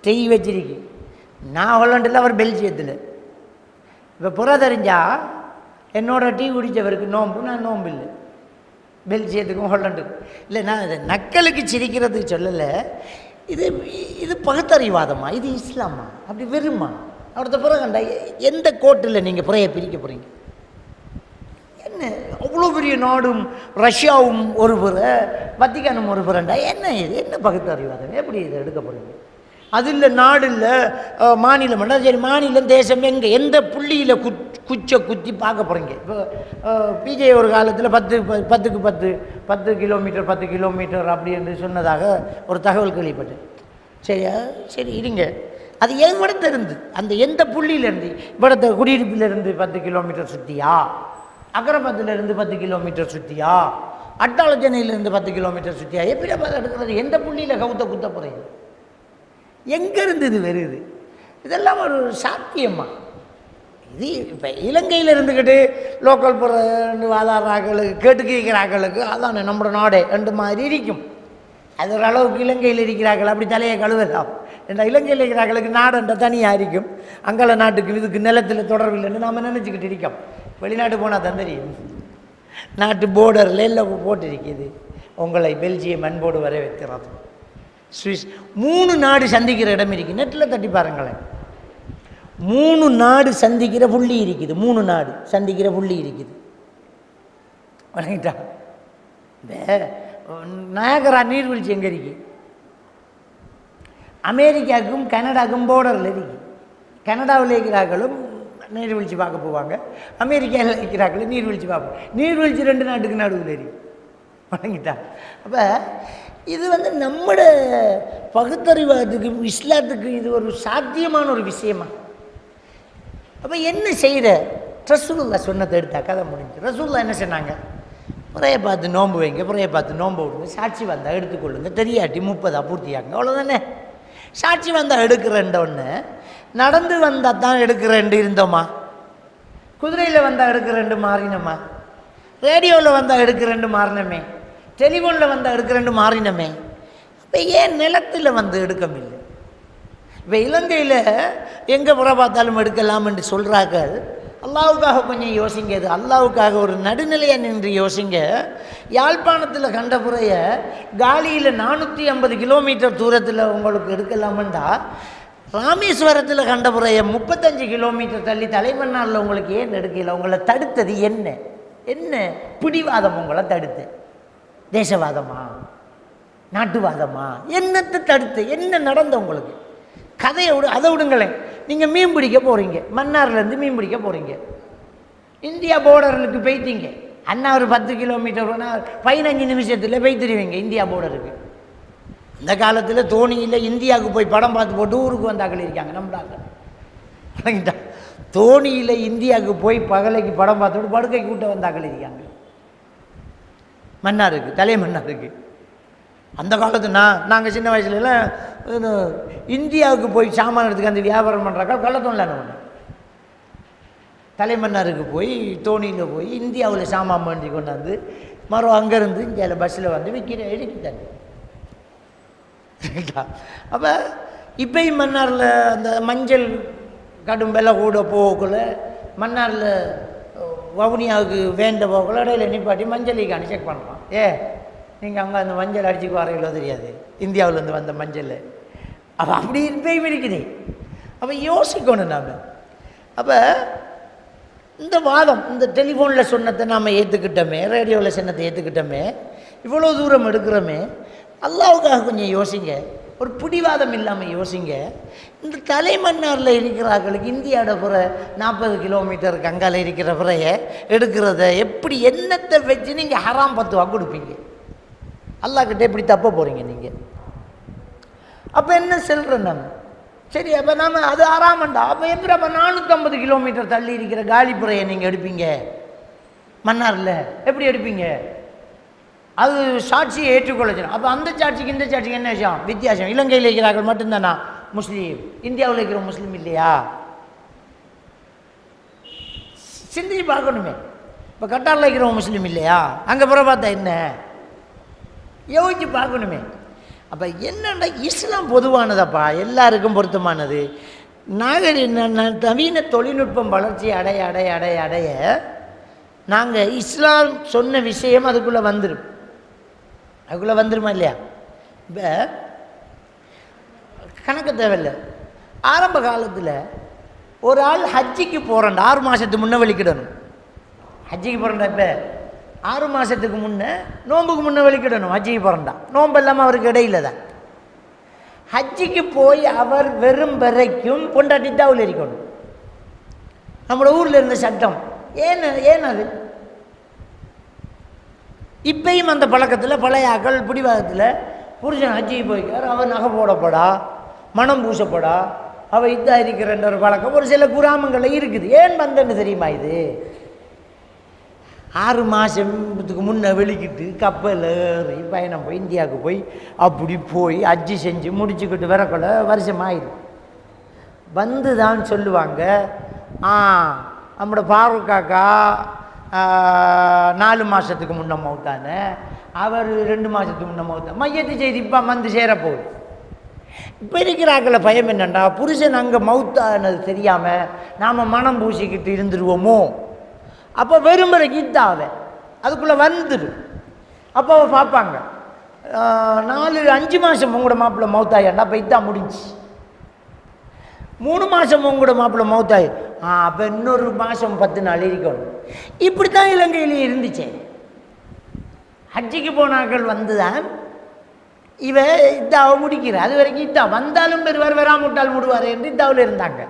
டெய் வச்சிருக்கு. நான் ஹொலாண்டில், அவர் பெல்ஜியத்தில். இப்போ புற தெரிஞ்சா என்னோட டீ குடித்தவருக்கு நோம்பு, நான் நோம்பு இல்லை. பெல்ஜியத்துக்கும் ஹொலண்டுக்கும் இல்லை. நான் இது நக்கலுக்கு சிரிக்கிறதுக்கு சொல்லலை. இது இது பகுத்தறிவாதமா, இது இஸ்லாமா, அப்படி வெறுமா? அடுத்த பிறகுண்டா எந்த கோட்டில் நீங்கள் புறையை பிரிக்க போகிறீங்க? என்ன அவ்வளோ பெரிய நாடும் ரஷ்யாவும் ஒரு புற, வத்திக்கானும் ஒரு புறண்டா என்ன இது? என்ன பகுத்தறிவாதம்? எப்படி இதை எடுக்க போகிறீங்க? அது இல்லை, நாடு இல்லை, மாநிலம் வேண்டாம். சரி, மாநிலம் தேசம் எங்கே, எந்த புள்ளியில் குச்சை குத்தி பார்க்க போகிறீங்க? இப்போ பிஜே ஒரு காலத்தில் 10 கிலோமீட்டர் 10 கிலோமீட்டர் அப்படி என்று சொன்னதாக ஒரு தகவல் கேள்விப்பட்டேன். சரியா? சரி இருங்க, அது என் இடத்திலிருந்து அந்த எந்த புள்ளியிலேருந்து, இவ்விடத்த குடியிருப்பிலிருந்து 10 கிலோமீட்டர் சுற்றியா, அக்கரப்பத்திலிருந்து 10 கிலோமீட்டர் சுற்றியா, அட்டாளச்சனையிலேருந்து 10 கிலோமீட்டர் சுற்றியா, எப்படி பார்த்து எடுக்கிறது? எந்த புள்ளியில் கவுத்த குத்த போகிறீங்க? எங்கேருந்து இது வருது? இதெல்லாம் ஒரு சாத்தியமா? இது இப்போ இலங்கையில் இருந்துக்கிட்டு லோக்கல் புற வாதாடுறாக்களுக்கு கேட்டு கேட்குறாக்களுக்கு அதான் நம்மளோட நாடே ரெண்டு மாதிரி இருக்கும். அது ஒரு அளவுக்கு இலங்கையில் இருக்கிறார்கள் அப்படி தலையை கழுவலாம். ஏன்னா இலங்கையில் இருக்கிறார்களுக்கு நாடுன்ற தனியாக இருக்கும். அங்கல நாட்டுக்கு இதுக்கு நிலத்தில் தொடர்பில்லைன்னு நாம் நினச்சிக்கிட்டு இருக்கோம். வெளிநாட்டு போனால் தான் தெரியும். நாட்டு போர்டரில் எல்லாம் போட்டிருக்குது. உங்களை பெல்ஜியம் அன்போடு வரவேற்கிறது. சுவிஸ் 3 நாடு சந்திக்கிற இடம் இருக்குது. நெட்டில் தட்டி பாருங்களேன். 3 நாடு சந்திக்கிற புள்ளி இருக்குது. 3 நாடு சந்திக்கிற புள்ளி இருக்குது. வணங்கிட்டா? இந்த நயாகரா நீர்வீழ்ச்சி எங்கே இருக்கு? அமெரிக்காவுக்கும் கனடாவுக்கும் போர்டரில் இருக்கு. கனடாவில் இருக்கிறார்களும் நீர்வீழ்ச்சி பார்க்க போவாங்க, அமெரிக்காவில் இருக்கிறார்களும் நீர்வீழ்ச்சி பார்ப்போம். நீர்வீழ்ச்சி 2 நாட்டுக்கு நடுவில் இருக்கு. வணங்கிட்டா? அப்போ இது நம்மட பகுத்தறிவாதத்துக்கு இஸ்லாத்துக்கு இது ஒரு சாத்தியமான ஒரு விஷயமா? அப்போ என்ன செய்கிற? ரசூலுல்லாஹ் சொன்னதை எடுத்தா கதை முடிஞ்சு. ரசூலுல்லாஹ் என்ன சொன்னாங்க? புறையை பார்த்து நோன்பு வைங்க, புறையை பார்த்து நோன்பு விடுங்க, சாட்சி வந்தால் எடுத்துக்கொள்ளுங்க, தெரியாட்டி 30 பூர்த்தியாங்க, அவ்வளோதானே. சாட்சி வந்தால் எடுக்கிறேன்ட ஒன்று, நடந்து வந்தால் தான் எடுக்கிறேன்ட்டு இருந்தோமா? குதிரையில் வந்தால் எடுக்கிறேன்ட்டு மாறினோமா? ரேடியோவில் வந்தால் எடுக்கிறேன்ட்டு மாறினமே? டெலிஃபோனில் வந்தால் எடுக்கிறேன்ட்டு மாறினமே? இப்போ ஏன் நிலத்தில் எடுக்கமில்லை? இப்போ இலங்கையில் எங்கே புற பார்த்தாலும் எடுக்கலாம் என்று சொல்கிறாங்க. அல்லாவுக்காக கொஞ்சம் யோசிங்க. அது அல்லாவுக்காக ஒரு நடுநிலையை நின்று யோசிங்க. யாழ்ப்பாணத்தில் கண்ட புறைய காலியில் 450 கிலோமீட்டர் தூரத்தில் உங்களுக்கு எடுக்கலாமெண்டா, ராமேஸ்வரத்தில் கண்ட புறைய 35 கிலோமீட்டர் தள்ளி தலைமன்னாரில் உங்களுக்கு ஏன் எடுக்கல? உங்களை தடுத்தது என்ன? என்ன பிடிவாதம் உங்களை தடுத்து? தேசவாதமா, நாட்டுவாதமா, என்னத்தை தடுத்து? என்ன நடந்த உங்களுக்கு? கதையை அதை விடுங்களேன். நீங்கள் மீன் பிடிக்க போகிறீங்க, மன்னார்லேருந்து மீன் பிடிக்க போகிறீங்க, இந்தியா போர்டருக்கு போய்த்தீங்க. அண்ணா ஒரு 10 கிலோமீட்டர் 15 நிமிஷத்தில் போய்த்திருவீங்க இந்தியா போர்டருக்கு. இந்த காலத்தில் தோணியில் இந்தியாவுக்கு போய் படம் பார்த்து போட்டு ஊருக்கு வந்தாக்கள் இருக்காங்க. நம்மளாங்க தோணியில் இந்தியாவுக்கு போய் பகலைக்கு படம் பார்த்துட்டு படுக்கைக்கு கூட்ட வந்தாக்கள் இருக்காங்க. மன்னாருக்கு, தலை மன்னாருக்கு. அந்த காலத்து நாங்கள் சின்ன வயசுலலாம் இந்தியாவுக்கு போய் சாமான் எடுத்துக்கு அந்த வியாபாரம் பண்ணுறாக்கா கள்ளத்தோண்டலான ஒன்று. தலைமன்னாருக்கு போய் தோணியில் போய் இந்தியாவில் சாமான் பண்ணி கொண்டாந்து மரம் அங்கேருந்து இந்தியாவில் பஸ்ஸில் விற்கிற எடுக்கிட்டாங்க. அப்போ இப்போயும் மன்னாரில் அந்த மஞ்சள் கடும் விலை கூட போகக்குள்ள மன்னாரில் வவுனியாவுக்கு வேண்ட போகக்குள்ள இடையில நிப்பாட்டி மஞ்சளைக்கான செக் பண்ணுறான். நீங்கள் அங்கே அந்த மஞ்சள் அடிச்சுக்கு வரையிலோ தெரியாது, இந்தியாவிலேருந்து வந்த மஞ்சள். அப்போ அப்படி இப்பயும் இருக்குது. அப்போ யோசிக்கணும் நாம். அப்போ இந்த வாதம், இந்த டெலிஃபோனில் சொன்னதை நாம் ஏற்றுக்கிட்டோமே, ரேடியோவில் சொன்னதை ஏற்றுக்கிட்டோமே, இவ்வளோ தூரம் எடுக்கிறோமே, அல்லாவுக்காக கொஞ்சம் யோசிங்க. ஒரு பிடிவாதம் இல்லாமல் யோசிங்க. இந்த தலைமன்னாரில் இருக்கிறார்களுக்கு இந்தியாவோட புற 40 கிலோமீட்டருக்கு அங்கால இருக்கிற புறையை எடுக்கிறத எப்படி என்னத்தை வச்சு நீங்கள் ஹராம் 10 ரூபா கொடுப்பீங்க? அல்லாஹ்கிட்ட எப்படி தப்ப போகிறீங்க நீங்கள்? அப்போ என்ன சொல்கிறேன் நம்ம? சரி, அப்போ நாம் அது ஆறாமண்டா. அப்போ எப்படி அப்போ 450 கிலோமீட்டர் தள்ளி இருக்கிற காலிப்புறையை நீங்கள் எடுப்பீங்க? மன்னாரில் எப்படி எடுப்பீங்க? அது சாட்சியை ஏற்றுக்கொள்ளணும். அப்போ அந்த சாட்சிக்கு இந்த சாட்சிக்கு என்ன விஷயம் வித்தியாசம்? இலங்கையில் இருக்கிறார்கள் மட்டும்தானா முஸ்லீம்? இந்தியாவில் இருக்கிற முஸ்லீம் இல்லையா? சிந்திச்சு பார்க்கணுமே. இப்போ கட்டாரில் இருக்கிறவங்க முஸ்லீம் இல்லையா? அங்கே புற பார்த்தா என்ன யோசிச்சு பார்க்கணுமே. அப்போ என்னென்னா இஸ்லாம் பொதுவானதப்பா, எல்லாருக்கும் பொருத்தமானது. நவீன தொழில்நுட்பம் வளர்ச்சி அடைய அடைய அடைய அடைய நாங்கள் இஸ்லாம் சொன்ன விஷயம் அதுக்குள்ளே வந்துருமா இல்லையா? இப்போ கணக்கு தேவையில்லை. ஆரம்ப காலத்தில் ஒரு ஆள் ஹஜ்ஜிக்கு போகிறான், 6 மாதத்துக்கு முன்னே வெளிக்கிடணும். ஹஜ்ஜிக்கு போகிறண்டா இப்போ 6 மாதத்துக்கு முன்னே, நோம்புக்கு முன்னே வெளிக்கிடணும். ஹஜ்ஜிக்கு போகிறண்டா நோம்பு இல்லாமல் அவருக்கு இடையில தான். ஹஜ்ஜிக்கு போய் அவர் வெறும் வரைக்கும் பொண்டாட்டி தாவில் இருக்கணும். நம்மளோட ஊரில் இருந்த சட்டம். ஏன் அது இப்பயும் அந்த பழக்கத்தில் பழைய அகல் பிடிவாதத்தில் புருஷன் ஹஜ்ஜிக்கு போய்க்கார், அவன் நகை போடப்படா, மனம் பூசப்படா, அவள் இதாக இருக்கிறன்ற ஒரு பழக்கம் ஒரு சில கிராமங்களில் இருக்குது. ஏன் வந்தேன்னு தெரியுமா? இது 6 மாதத்துக்கு முன்னே வெளிக்கிட்டு கப்பல் ஏறி பயணம் போய் இந்தியாவுக்கு போய் அப்படி போய் ஹஜ்ஜி செஞ்சு முடிச்சுக்கிட்டு வரக்குள்ள வருஷம் ஆயிடும். வந்து தான் சொல்லுவாங்க, நம்மளோட பாரூக் காக்கா 4 மாதத்துக்கு முன்னே மௌத்தான, அவர் 2 மாதத்துக்கு முன்னே மௌத்தான். மையத்து செய்தி இப்போ வந்து சேரப்போகுது. இப்போ இருக்கிறாக்கள பயம் என்னண்டா, புருஷன் அங்கே மௌத்தானது தெரியாமல் நாம் மனம் பூசிக்கிட்டு இருந்துருவோமோ. அப்போ வெறும்பறைக்கு இதாவே அதுக்குள்ளே வந்துடும். அப்போ அவள் பார்ப்பாங்க, 4-5 மாதம் உங்களோட மாப்பிள்ளை மௌத்தாயாண்டா, அப்போ இதான் முடிஞ்சு. 3 மாதம் உங்களோட மாப்பிள்ளை மௌத்தாயி, அப்போ இன்னொரு மாதம் 10 நாள் இருக்கணும். இப்படி தான் இலங்கையிலேயே இருந்துச்சு. ஹஜ்ஜிக்கு போனாக்கள் வந்து தான் இவ இதாவை முடிக்கிற. அது வரைக்கும் இதா வந்தாலும் பெறுவார், வராமுட்டால் முடுவார் என்று இதாவில் இருந்தாங்க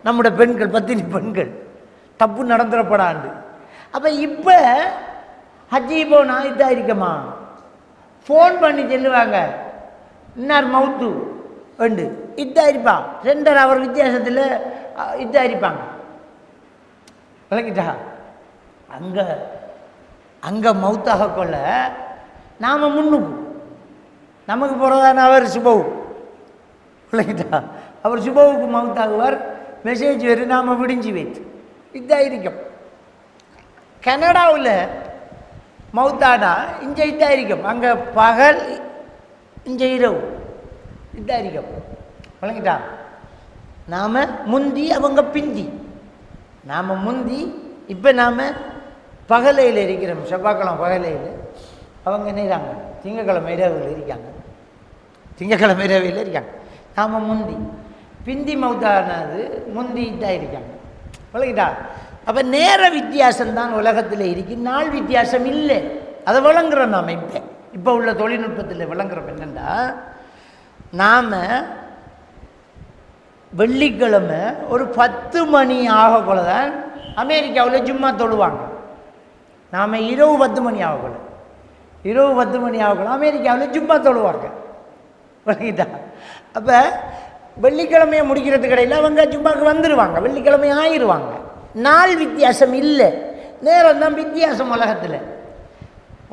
நம்முடைய பெண்கள், பத்தினி பெண்கள். தப்பு நடந்துடப்படாண்டு. அப்போ இப்போ ஹஜ்ஜிக்கு போனால் இதா இருக்கமா, ஃபோன் பண்ணி சொல்லுவாங்க, இன்னார் மவுத்து உண்டு, இதா இருப்பா, 2 hour வித்தியாசத்தில் இதா இருப்பாங்க. விளக்கிட்டா? அங்கே அங்கே மவுத்தாக கொள்ள நாம் முன்னுக்கு நமக்கு போகிறதான அவர் சுபவு. விளக்கிட்டா? அவர் சுபவுக்கு மவுத்தாகுவார், மெசேஜ் வரும், நாம் விடிஞ்சு வைத்து இதாக இருக்கும். கனடாவில் மவுத்தானா இங்கே இதாக இருக்கும், அங்கே பகல் இங்கே இரவு இதாக இருக்கும். விளங்கிட்டா? நாம் முந்தி அவங்க பிந்தி. நாம் முந்தி, இப்போ நாம் பகலையில் இருக்கிறோம். செவ்வாய்க்கிழமை பகலையில், அவங்க நேராங்க திங்கக்கிழமை இரவில் இருக்காங்க. திங்கக்கிழமை இரவில் இருக்காங்க. நாம் முந்தி. பிந்தி மவுத்தானது முந்தி இதாக இருக்காங்க. விளங்கிட்டா? அப்போ நேர வித்தியாசம்தான் உலகத்தில் இருக்கு, நாள் வித்தியாசம் இல்லை. அதை விளங்குறோம் நாம். இப்போ உள்ள தொழில்நுட்பத்தில் விளங்குறோம் என்னென்னா, நாம் வெள்ளிக்கிழமை ஒரு 10 மணி ஆகக்குள்ள தான் அமெரிக்காவில் ஜும்மா தொழுவாங்க. நாம் இரவு 10 மணி ஆகக்குள்ள, இரவு 10 மணி ஆகக்குள்ள அமெரிக்காவில் ஜும்மா தொழுவாங்க. விளங்கிட்டா? அப்போ வெள்ளிக்கிழமையை முடிக்கிறதுக்கு இடையில் அவங்க ஜும்மாவுக்கு வந்துடுவாங்க, வெள்ளிக்கிழமை ஆயிடுவாங்க. நாள் வித்தியாசம் இல்லை, நேரம் தான் வித்தியாசம் உலகத்தில்.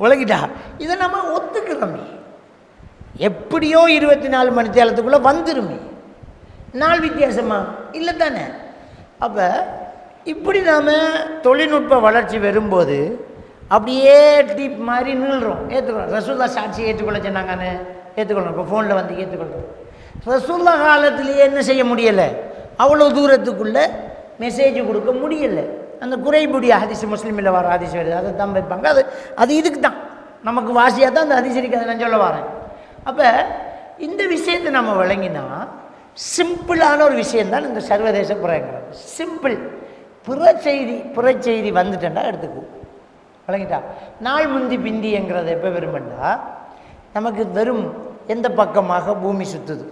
விளங்கிட்டா? இதை நம்ம ஒத்துக்கிறோமே. எப்படியோ 24 மணி நேரத்துக்குள்ளே வந்துருமே. நாள் வித்தியாசமா இல்லை தானே? அப்போ இப்படி நாம் தொழில்நுட்ப வளர்ச்சி வரும்போது அப்படியே டீப் மாதிரி நில்றோம். ஏற்றுக்கிறோம். ரசூல்லா சாட்சி ஏற்றுக்கொள்ள சொன்னாங்கன்னு ஏற்றுக்கொள்ளணும். இப்போ ஃபோனில் வந்து ஏற்றுக்கொள்கிறோம். ரசூல்லா காலத்திலேயே என்ன செய்ய முடியலை, அவ்வளோ தூரத்துக்குள்ளே மெசேஜ் கொடுக்க முடியலை. அந்த குறைபுடைய ஹதீஸ், முஸ்லீமில் வர ஹதீஸ் வருது, அதை தான் வைப்பாங்க. அது இதுக்கு தான் நமக்கு வாசியாக தான் அந்த ஹதீஸ் இருக்குது, அதை நான் சொல்ல வரேன். அப்போ இந்த விஷயத்தை நம்ம விளங்கினா, சிம்பிளான ஒரு விஷயந்தான் இந்த சர்வதேச புறங்கிறது. சிம்பிள். புறச்செய்தி வந்துட்டேன்டா எடுத்துக்குவோம். விளங்கிட்டா? நாள் முந்தி பிந்திங்கிறத எப்போ விரும்பண்டா, நமக்கு வெறும் எந்த பக்கமாக பூமி சுற்றுது.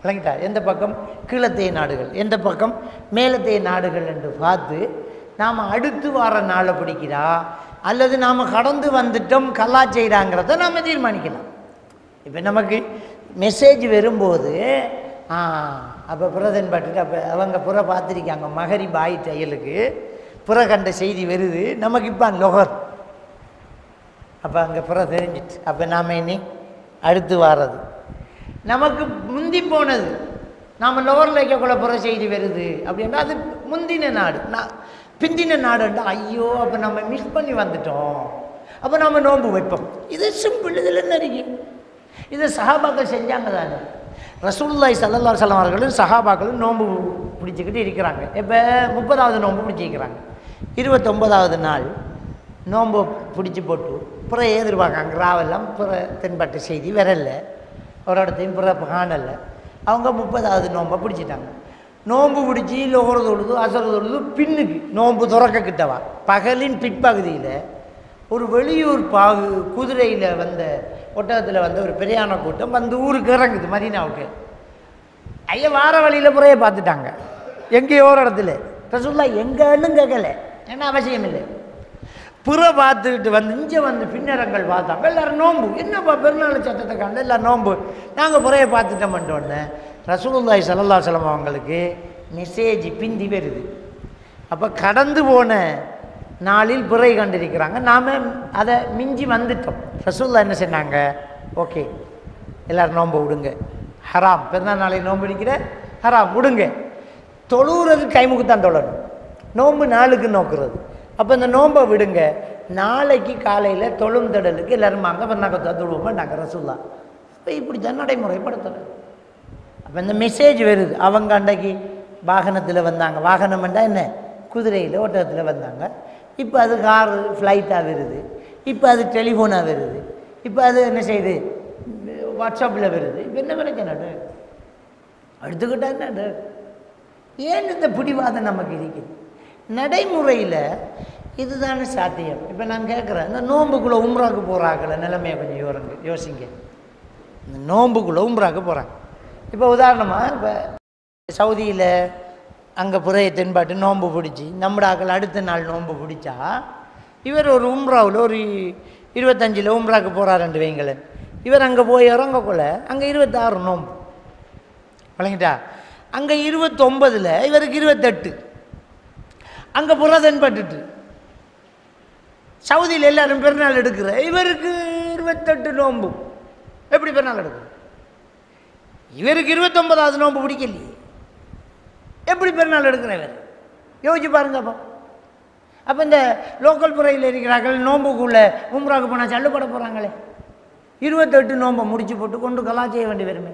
விளங்கிட்டா? எந்த பக்கம் கீழத்தைய நாடுகள், எந்த பக்கம் மேலத்தைய நாடுகள் என்று பார்த்து நாம் அடுத்து வர நாளை பிடிக்கிறா, அல்லது நாம் கடந்து வந்துட்டோம் கல்லா செய்கிறாங்கிறத நாம் தீர்மானிக்கலாம். இப்போ நமக்கு மெசேஜ் வரும்போது அப்போ புறதன் பாட்டுட்டு அப்போ அவங்க புற பார்த்துருக்காங்க, மகரிப் ஆயிட்டு அயலுக்கு புற கண்ட செய்தி வருது, நமக்கு இப்போ லொகர். அப்போ அங்கே புற தெரிஞ்சிட்டு, அப்போ நாம் இனி அடுத்து வாரது நமக்கு முந்தி போனது. நாம் லொகரில் வைக்கக்குள்ள புற செய்தி வருது அப்படின்னா அது முந்தின நாடு. பிந்தின நாடுண்டா ஐயோ அப்போ நம்ம மிஸ் பண்ணி வந்துட்டோம், அப்போ நம்ம நோன்பு வைப்போம். இது சிம்பிள். இதில் என்ன இருக்கு? இதை சஹாபாக்கள் செஞ்சாங்க தானே. ரசூலுல்லாஹி ஸல்லல்லாஹு அலைஹி வஸல்லம் அவர்களும் சஹாபாக்களும் நோன்பு பிடிச்சிக்கிட்டு இருக்கிறாங்க. இப்போ 30வது நோன்பு பிடிச்சிக்கிறாங்க. 29வது நாள் நோன்பு பிடிச்சி போட்டு பிற எதிர்பார்க்காங்க. ராவெல்லாம் பிற தென்பட்ட செய்தி வரல, ஒரு இடத்தையும் பிற காணலை. அவங்க 30வது நோன்பை பிடிச்சிட்டாங்க. நோன்பு பிடிச்சி லோகர தொழுது அசர தொழுது பின்னுக்கு நோன்பு துறக்க கிட்டவா பகலின் பிற்பகுதியில் ஒரு வெளியூர் குதிரையில் வந்த ஒட்டகத்தில் வந்த ஒரு பெரியான கூட்டம் வந்து ஊருக்கு இறங்குது மதீனாவுக்கு. ஐயா வார வழியில் முறையை பார்த்துட்டாங்க. எங்கேயோ ஒரு இடத்துல ரசூலுல்லாஹ் எங்கன்னு கேட்கல, என்ன அவசியம் இல்லை. புற பார்த்துக்கிட்டு வந்து இங்கே வந்து பின்னரங்கள் பார்த்தாங்க. எல்லோரும் நோன்பு, என்னப்பா பெருநாள் சத்தத்தை காண்ட எல்லாம் நோன்பு, நாங்கள் புறையை பார்த்துட்டோம்ட்டோன்னே ரசூலுல்லாஹி ஸல்லல்லாஹு அலைஹி வஸல்லம் அவங்களுக்கு மெசேஜ் பிந்தி வருது. அப்போ கடந்து போன நாளில் பிறை கண்டிருக்கிறாங்க, நாம் அதை மிஞ்சி வந்துட்டோம். ரசூலுல்லாஹ் என்ன சொன்னாங்க, ஓகே எல்லோரும் நோன்பு விடுங்க, ஹராம், பெருநாள் நாளைக்கு நோன்பு அடிக்கிற ஹராம் விடுங்க. தொழுகிறது கைமுக்கு தான் தொழணும், நோன்பு நாளுக்கு நோக்குறது. அப்போ இந்த நோன்பை விடுங்க, நாளைக்கு காலையில் தொழும் திடலுக்கு எல்லோரும் வாங்க பெருநாக்கத்தை தொழுவோம் நாங்கள் ரசூலுல்லாஹ். அப்போ இப்படி தான் நடைமுறைப்படுத்துகிறேன். அப்போ இந்த மெசேஜ் வருது. அவங்க அன்றைக்கு வாகனத்தில் வந்தாங்க, வாகனம் வேண்டாம் என்ன குதிரையில் ஓட்டத்தில் வந்தாங்க. இப்போ அது காரு ஃப்ளைட்டாக வருது, இப்போ அது டெலிஃபோனாக வருது, இப்போ அது என்ன செய்யுது வாட்ஸ்அப்பில் வருது. இப்போ என்ன பிரச்சனை எடுத்துக்கிட்டா என்ன? ஏன் இந்த பிடிவாதம் நமக்கு இருக்குது? நடைமுறையில் இதுதானே சாத்தியம். இப்போ நான் கேட்குறேன், இந்த நோம்புக்குள்ளே உம்ராவுக்கு போகிறாங்கள நிலைமையை கொஞ்சம் யோசிங்க. இந்த நோம்புக்குள்ளே உம்ராவுக்கு போகிறாங்க. இப்போ உதாரணமாக இப்போ சவுதியில் அங்கே புறையை தென்பாட்டு நோன்பு பிடிச்சி நம்மடாக்கள் அடுத்த நாள் நோன்பு பிடிச்சா, இவர் ஒரு உம்ராவில் ஒரு 25 உம்ராவுக்கு போகிறாருன்னு வைங்களேன். இவர் அங்கே போய் இறங்கக்குள்ள அங்கே 26 நோன்பு வழங்கிட்டா, அங்கே 29 இவருக்கு 28, அங்கே புற தென்பட்டுட்டு சவுதியில் எல்லாரும் பெருநாள் எடுக்கிற இவருக்கு 28 நோன்பு. எப்படி பெருநாள் எடுக்கிற? இவருக்கு 29வது நோன்பு பிடிக்கலையே, எப்படி பெருநாள் எடுக்கிற இவர்? யோசிச்சு பாருங்க. அப்போ இந்த லோக்கல் புறையில் இருக்கிறார்கள் நோன்புக்குள்ளே உம்ராவுக்கு போனால் சல்லுப்பட போகிறாங்களே, 28 நோன்பை முடிச்சு போட்டு கொண்டு கலா செய்ய வேண்டி வருமே.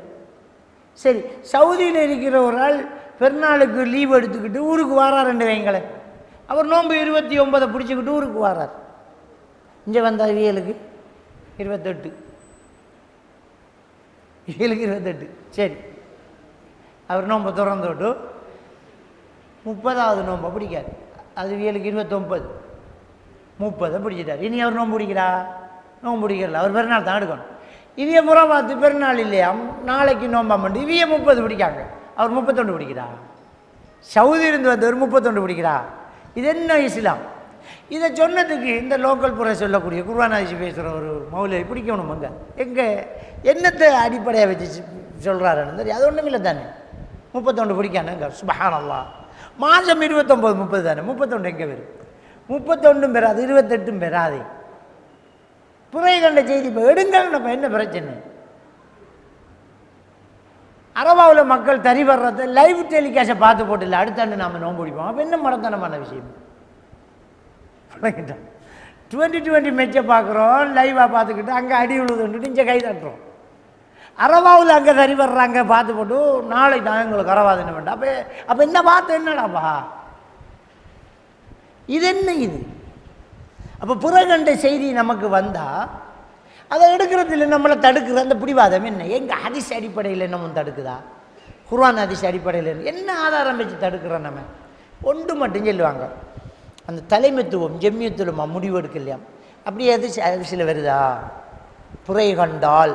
சரி, சவுதியில் இருக்கிற ஒரு ஆள் பெருநாளுக்கு லீவ் எடுத்துக்கிட்டு ஊருக்கு வாராருன்னு வைங்களேன். அவர் நோன்பு 29 பிடிச்சிக்கிட்டு ஊருக்கு வாரார். இங்கே வந்தால் இவியலுக்கு 28, இவியலுக்கு 28. சரி, அவர் நோன்பை திறந்து விட்டு 30வது நோன்பை பிடிக்காது, அது இவியலுக்கு 29, 30 பிடிச்சிட்டார். இனி அவர் நோன்பு பிடிக்கிறா? நோன்பு பிடிக்கிறல, அவர் பெருநாள் தான் எடுக்கணும். இவிய முறை பார்த்து பெருநாள் இல்லையா நாளைக்கு நோம்பா பண்ணி இவிய 30 பிடிக்காங்க, அவர் 31 பிடிக்கிறா. சவுதி இருந்து வந்தவர் 31 பிடிக்கிறா. இது என்ன இஸ்லாம்? இதை சொன்னதுக்கு இந்த லோக்கல் புறை சொல்லக்கூடிய குர்ஆன் ஹதீஸ் பேசுகிற ஒரு மௌலவி பிடிக்கணும். அங்கே எங்கே என்னத்தை அடிப்படையாக வச்சு சொல்கிறாருன்னு தெரியும். அது ஒன்றும் இல்லை தானே, 31 பிடிக்கானுங்க. சுப்ஹானல்லாஹ், மாதம் 29 30 தானே, 31 எங்கே வரும்? 31 பெறாது, 28 பெறாது. புறை கண்ட செய்தி இப்போ எடுங்கள். நம்ம என்ன பிரச்சனை? அரபாவில் மக்கள் தறி வர்றத லைவ் டெலிகாஸ்ட்டை பார்த்து போட்டு இல்லை அடுத்தாண்டு நாம் நோன்பு பிடிப்போம். அப்போ என்ன மடத்தனமான விஷயம்? 2020 மேட்சை பார்க்குறோம், லைவாக பார்த்துக்கிட்டு அங்கே அடி விழுதுன்ட்டு இங்கே கை தட்டுறோம். அரபாவில் அங்கே தறி வர்றாங்க பார்த்து போட்டு நாளைக்கு தான் எங்களுக்கு அரவாதனை வேண்டாம். அப்போ என்ன பார்த்து என்னடாப்பா இது என்ன இது? அப்போ புறகண்ட செய்தி நமக்கு வந்தால் அதை எடுக்கிறதுல நம்மளை தடுக்கிற அந்த பிடிவாதம் என்ன? எங்கள் ஹதீஸ் அடிப்படையில் நம்ம தடுக்குதா? குர்ஆன் ஹதீஸ் அடிப்படையில் என்ன ஆதாரம் வச்சு தடுக்கிறோம்? நம்ம ஒன்று மட்டும் சொல்லுவாங்க, அந்த தலைமைத்துவம் ஜம்மியத்துலமா முடிவு எடுக்கலையா? அப்படி ஹதீஸில் வருதா? புரை கண்டால்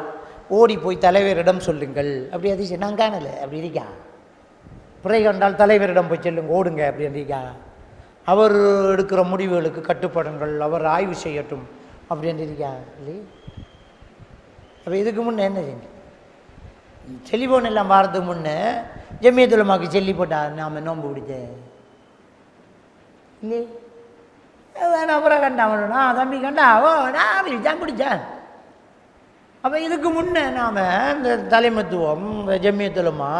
ஓடி போய் தலைவரிடம் சொல்லுங்கள், அப்படி ஹதீஸ் நான் காணலை. அப்படி இருக்கா? புரை கண்டால் தலைவரிடம் போய் சொல்லுங்க, ஓடுங்க அப்படி இருக்கா? அவர் எடுக்கிற முடிவுகளுக்கு கட்டுப்படுங்கள், அவர் ஆய்வு செய்யட்டும் அப்படின்னு இருக்கா? இல்லையே. அப்போ இதுக்கு முன்னே என்ன செஞ்சு டெலிஃபோன் எல்லாம் வாரத்துக்கு முன்னே ஜம்மியத்துலமாக்கு சொல்லி போட்டா நாம் நோன்பு பிடிச்ச இல்லையே. வேணா அப்புறம் கண்டாமண்ணா தம்பி கண்டா ஓ நான் தான் பிடிச்சேன். அப்போ இதுக்கு முன்னே நாம் இந்த தலைமத்துவம் இந்த ஜம்மியத்துலமா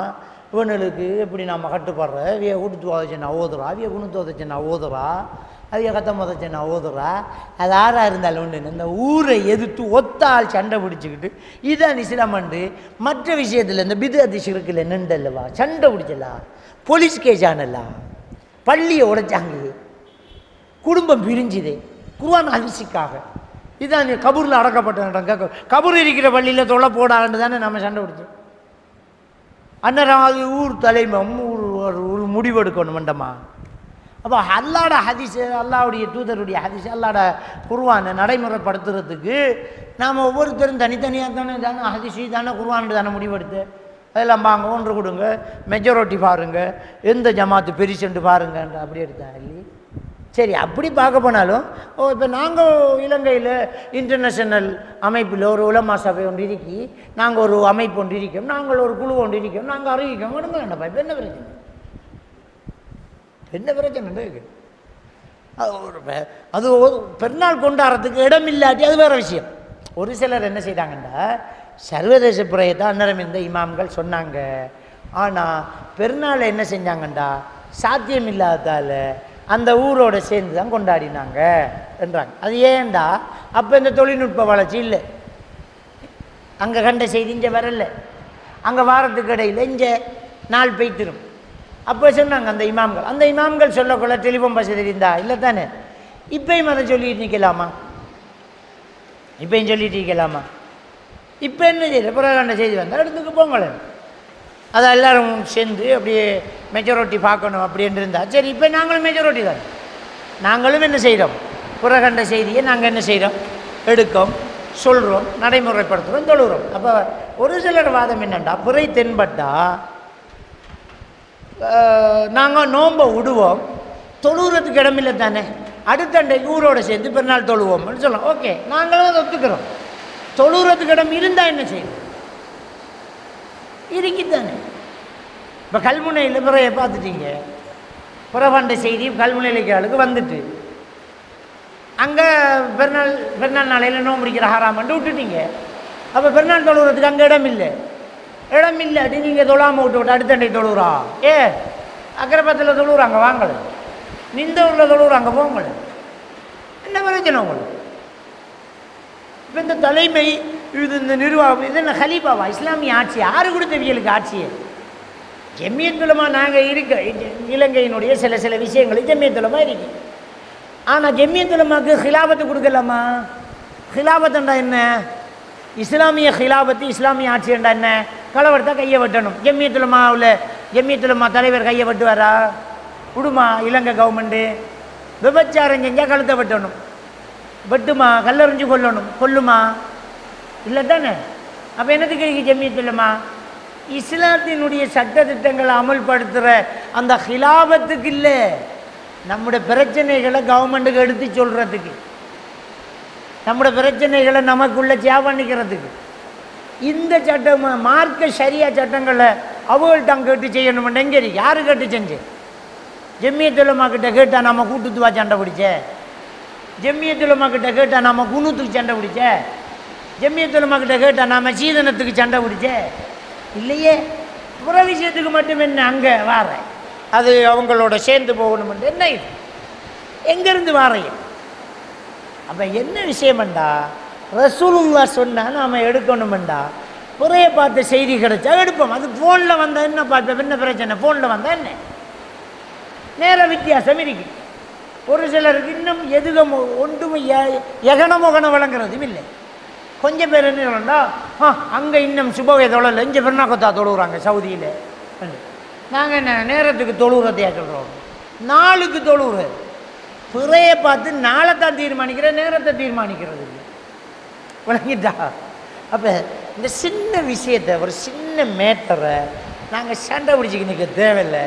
இவனுக்கு எப்படி நாம் கட்டுப்படுற விய கூட்டு துவச்சுன்னா ஓதுறா, விய குணு துவச்சுன்னா ஓதுறா, அது கத்த முதச்ச நான் ஓதுறா அது ஆறாக இருந்தாலும் உண்டு. இந்த ஊரை எதிர்த்து ஒத்தால் சண்டை பிடிச்சிக்கிட்டு இதான் இஸ்லாமண்டு மற்ற விஷயத்தில் இந்த பிதஅத் ஷிர்கில் நின்றல்லவா சண்டை பிடிச்சலா, போலீஸ் கேஸ் ஆனல்லா, பள்ளியை உடைச்சாங்க, குடும்பம் பிரிஞ்சுது குர்ஆன் ஹதீஸுக்காக. இதான் நீ கபூரில் அடக்கப்பட்ட கபூர் இருக்கிற பள்ளியில் தொலை போடான்னு தானே நம்ம சண்டை பிடிச்சோம். அன்னரம் அது ஊர் தலைமை ஒரு முடிவெடுக்கணும் மண்டமா. அப்போ அல்லாட ஹதீஸ், அல்லாவுடைய தூதருடைய ஹதீஸ், அல்லாட குர்ஆனை நடைமுறைப்படுத்துறதுக்கு நாம் ஒவ்வொருத்தரும் தனித்தனியாக தானே ஹதீஸ் தானே குர்ஆன் தானே முடிவெடுத்து அதெல்லாம் வாங்க ஒன்று கொடுங்க, மெஜாரிட்டி பாருங்கள், எந்த ஜமாத்து பெரிசென்று பாருங்கன்ற அப்படி எடுத்தா இல்லையே. சரி, அப்படி பார்க்க போனாலும் இப்போ நாங்கள் இலங்கையில் இன்டர்நேஷனல் அமைப்பில் ஒரு உலமா சபை ஒன்று இருக்கி, நாங்கள் ஒரு அமைப்பு ஒன்று இருக்கோம், நாங்கள் ஒரு குழு ஒன்று இருக்கோம், நாங்கள் அறிவிக்கோம் விடுங்க வேண்டாப்பா. இப்போ என்ன பிரச்சனை? என்ன பிரச்சனை இருக்கு? அது பெருநாள் கொண்டாடுறதுக்கு இடம் இல்லாட்டி அது வேறு விஷயம். ஒரு சிலர் என்ன செய்தாங்கன்னா சர்வதேச புறையத்தை அன்னரம் இந்த இமாம்கள் சொன்னாங்க. ஆனால் பெருநாளை என்ன செஞ்சாங்கண்டா சாத்தியம் இல்லாததால் அந்த ஊரோட சேர்ந்து தான் கொண்டாடினாங்க என்றாங்க. அது ஏன்டா அப்போ இந்த தொழில்நுட்ப வளர்ச்சி இல்லை, அங்கே கண்ட செய்தி இங்கே வரல, அங்கே வாரத்துக்கு இடையில் இங்கே நாள் பெய்த்திரும். அப்போ சொன்னாங்க அந்த இமாம்கள் சொல்லக்குள்ள டெலிஃபோன் வசதி இருந்தா இல்லை தானே. இப்பயும் அதை சொல்லிட்டு நிற்கலாமா? இப்பயும் சொல்லிட்டு இருக்கலாமா? இப்போ என்ன செய்யுது? புறகண்ட செய்தி வந்தால் இடத்துக்கு போங்களேன், அதை எல்லோரும் சேர்ந்து அப்படியே மெஜாரிட்டி பார்க்கணும் அப்படின்னு இருந்தால் சரி. இப்போ நாங்களும் மெஜாரிட்டி தான், நாங்களும் என்ன செய்கிறோம்? புறகண்ட செய்தியை நாங்கள் என்ன செய்கிறோம்? எடுக்கோம், சொல்கிறோம், நடைமுறைப்படுத்துகிறோம், தொழுகிறோம். அப்போ ஒரு சிலர் வாதம் என்னென்னா புரை தென்பட்டால் நாங்கள் நோன்பை விடுவோம், தொழுகிறதுக்கு இடமில்லை தானே, அடுத்த ஊரோடு சேர்ந்து பெருநாள் தொழுவோம்னு சொல்லலாம். ஓகே, நாங்களும் அதை ஒத்துக்கிறோம். தொழுகிறதுக்கு இடம் இருந்தால் என்ன செய்யணும்? இருக்குதானே. இப்போ கல்முனையில் பிறையை பார்த்துட்டீங்க, புறவண்ட செய்தி கல்முனையிலுக்கு ஆளுக்கு வந்துட்டு அங்கே பெருநாள் நாளையில் நோம்பு பிடிக்கிற ஹராமன்ட்டு விட்டுட்டீங்க. அப்போ பெருநாள் தொழுகிறதுக்கு அங்கே இடம் இல்லாட்டி நீங்கள் தொழாமல் விட்டு அடுத்தண்டை தொழுகிறா. அக்கரப்பத்தில் தொழுகிறாங்க வாங்கலை, நிந்த ஊரில் தொழுகிறாங்க போங்களே, என்ன பிரச்சனை உங்களுக்கு? இப்போ இந்த தலைமை இது இந்த நிர்வாகம் இது என்ன ஹலீஃபாவா? இஸ்லாமிய ஆட்சி யாரு கொடுத்தவியலுக்கு ஆட்சியை? ஜம்மியத் உலமா நாங்கள் இருக்க இலங்கையினுடைய சில விஷயங்கள் ஜம்மியத் உலமா இருக்கு. ஆனால் ஜம்மியத் உலமாக்கு ஹிலாபத்து கொடுக்கலாமா? ஹிலாபத்துண்டா என்ன? இஸ்லாமிய ஹிலாபத்து இஸ்லாமிய ஆட்சி என்றா என்ன? களவெடுத்தா கையை வெட்டணும். ஜம்மியத் உலமா தலைவர் கையை வெட்டுவாரா? விடுமா இலங்கை கவர்மெண்ட்டு? விபச்சாரம் செஞ்சால் கழுத்தை வெட்டணும், வெட்டுமா? கல்லறிஞ்சு கொல்லுமா? இல்லை தானே. அப்போ என்னத்துக்கு ஜம்மியத் உலமா? இஸ்லாத்தினுடைய சட்டத்திட்டங்களை அமல்படுத்துகிற அந்த ஹிலாபத்துக்கு இல்லை, நம்முடைய பிரச்சனைகளை கவர்மெண்ட்டுக்கு எடுத்து சொல்கிறதுக்கு, நம்முடைய பிரச்சனைகளை நமக்குள்ளே சேவ் பண்ணிக்கிறதுக்கு. இந்த சட்டம் மார்க்க சரியா சட்டங்களை அவங்கள்ட்ட அங்கே கேட்டு செய்யணும். எங்கே யாரு கேட்டு செஞ்சு? ஜம்மியத் உலமா கிட்ட கேட்டால் நம்ம கூட்டுத்துவா சண்டை பிடிச்ச? ஜம்மியத் உலமா கிட்ட கேட்டால் நம்ம குனூத்துக்கு சண்டை பிடிச்ச? ஜம்மியத் உலமா கிட்ட கேட்டால் நம்ம சீதனத்துக்கு சண்டை பிடிச்ச? இல்லையே. புற விஷயத்துக்கு மட்டும் என்ன அங்கே வார, அது அவங்களோட சேர்ந்து போகணுமென்று என்ன இது? எங்கேருந்து வாரையும்? அப்போ என்ன விஷயமெண்டா ரசூலுல்லா சொன்னால் நாம் எடுக்கணுமெண்டா புறைய பார்த்த செய்தி கிடைச்சா எடுப்போம். அது ஃபோனில் வந்தால் என்ன பார்ப்போம்? என்ன பிரச்சனை? ஃபோனில் வந்தால் என்ன நேர வித்தியாசம் இருக்கு. ஒரு சிலருக்கு இன்னும் எதுவும் ஒன்றுமே எகனமொகனம் வழங்குறதும் இல்லை. கொஞ்சம் பேர் என்ன சொல்லண்டா அங்கே இன்னும் சுபவை தொழல, இங்கே பெருநாக்கத்தா தொழுகிறாங்க சவுதியில். நாங்கள் என்ன நேரத்துக்கு தொழுகிறதையா சொல்கிறோம்? நாளுக்கு தொழுகிறது. பிறையை பார்த்து நாளை தான் தீர்மானிக்கிற, நேரத்தை தீர்மானிக்கிறது இல்லை. விளங்கிட்டா? அப்போ இந்த சின்ன விஷயத்தை, ஒரு சின்ன மேட்டரை நாங்கள் சண்டை பிடிச்சிக்க நிற்க தேவையில்லை.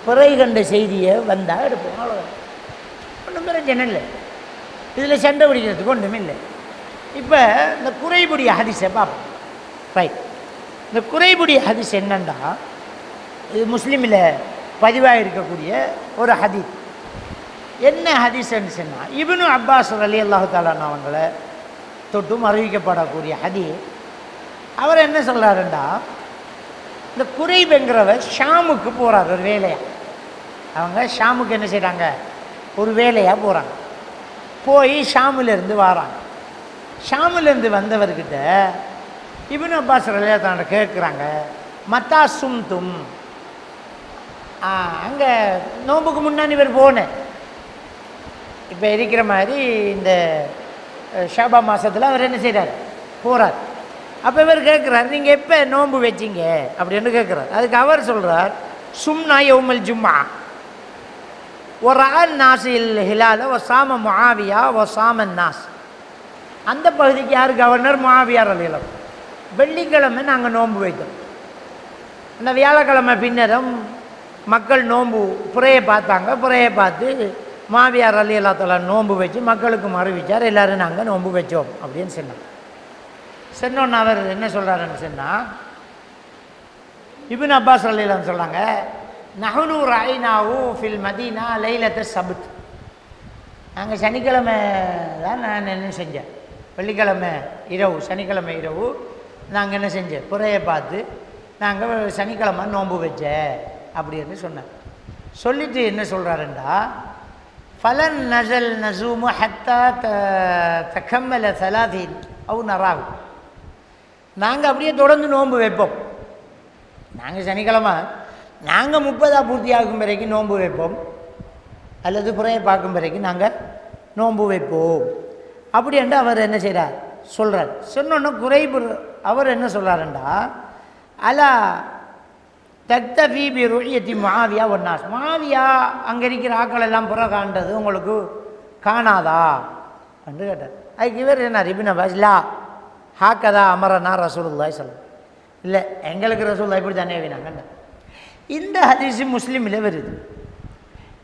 பிறை கண்ட செய்தியை வந்தால் எடுப்போம், அவ்வளோதான். ஒன்றும் பிரச்சனை இல்லை, இதில் சண்டை பிடிக்கிறதுக்கு ஒன்றும் இல்லை. இப்போ இந்த குறைபுடைய ஹதீஸை பார்ப்போம். ரைட், இந்த குறைபுடைய ஹதீஸ் என்னண்டா, இது முஸ்லீமில் பதிவாக இருக்கக்கூடிய ஒரு ஹதீஸ். என்ன ஹதீஸ்ன்னு சொன்னால் இப்னு அப்பாஸ் ரலியல்லாஹு தஆலா அவங்களை தொட்டும் அறிவிக்கப்படக்கூடிய ஹதீஸ். அவர் என்ன சொல்கிறாருண்டா, இந்த குறைபுங்கிறவர் ஷாமுக்கு போகிறார் ஒரு வேலையாக. அவங்க ஷாமுக்கு என்ன செய்கிறாங்க? ஒரு வேலையாக போகிறாங்க. போய் ஷாமிலேருந்து வராங்க. ஷாமிலேருந்து வந்தவர்கிட்ட இப்னு அப்பாஸ் ரலியல்லாஹு தஆலா கேட்குறாங்க, மத்தா சும்தும், அங்கே நோம்புக்கு முன்னாடி இவர் போனேன், இப்போ இருக்கிற மாதிரி இந்த ஷாபா மாதத்தில் அவர் என்ன செய்கிறார், போகிறார். அப்போ இவர் கேட்குறாரு, நீங்கள் எப்போ நோன்பு வச்சிங்க அப்படின்னு கேட்குறாரு. அதுக்கு அவர் சொல்கிறார், சும்னா யௌமல் ஜும்மா ஒரு ஆள் நாசில் ஹிலால ஒரு சாம முஆவியா ஒரு சாமன் நாஸ். அந்த பகுதிக்கு யார் கவர்னர்? முஆவியா ரலியல்லாஹு. வெள்ளிக்கிழமை நாங்கள் நோன்பு வைத்தோம். அந்த வியாழக்கிழமை பின்னரும் மக்கள் நோன்பு புறையை பார்த்தாங்க. புறையை பார்த்து முஆவியா ரலியல்லாஹு தஆலா நோன்பு வச்சு மக்களுக்கு அறிவிச்சார், எல்லோரும் நாங்கள் நோன்பு வச்சோம் அப்படின்னு சொன்னாங்க. சொன்னோன்னு அவர் என்ன சொல்கிறாருன்னு சொன்னால், இப்னு அப்பாஸ் ரலியல்லாஹு சொல்கிறாங்க, நஹ்னு ரஅய்னாஹு ஃபில் மதீனா லைலத்த சப்த். நாங்கள் சனிக்கிழமை தான் நான் என்ன செஞ்சேன், வெள்ளிக்கிழமை இரவு, சனிக்கிழமை இரவு நாங்கள் என்ன செஞ்சேன், புறையை பார்த்து நாங்கள் சனிக்கிழமை நோன்பு வச்சேன் அப்படின்னு சொன்னேன். சொல்லிட்டு என்ன சொல்கிறாருண்டா, ஃபலன் நஸல் நஸூமு ஹத்தா தகம்மல சலாதீன் அவு நராவு. நாங்கள் அப்படியே தொடர்ந்து நோன்பு வைப்போம். நாங்கள் சனிக்கிழமை நாங்கள் 30 பூர்த்தி ஆகும் வரைக்கும் நோன்பு வைப்போம், அல்லது புறையை பார்க்கும் வரைக்கும் நாங்கள் நோன்பு வைப்போம் அப்படின்ட்டு அவர் என்ன செய்கிறார் சொல்கிறார். சொன்னோன்னா குறைபு அவர் என்ன சொல்கிறாருண்டா, அலா தக்தஃபி பி ருயத்தி முஆவியா ஒன்னாஸ். முஆவியா அங்கே இருக்கிற ஆக்கள் எல்லாம் புற காண்றது உங்களுக்கு காணாதா என்று கேட்டார். அதுக்கு இவர் என்ன, இப்னு அப்பாஸ் லா ஹாக்கதா அமரனா ரசூலுல்லாஹி ஸல்லல்லாஹு. இல்லை, எங்களுக்கு ரசூலுல்லாஹி இப்படி தானே வேணாங்க. இந்த ஹதீஸ் முஸ்லீமில் வருது.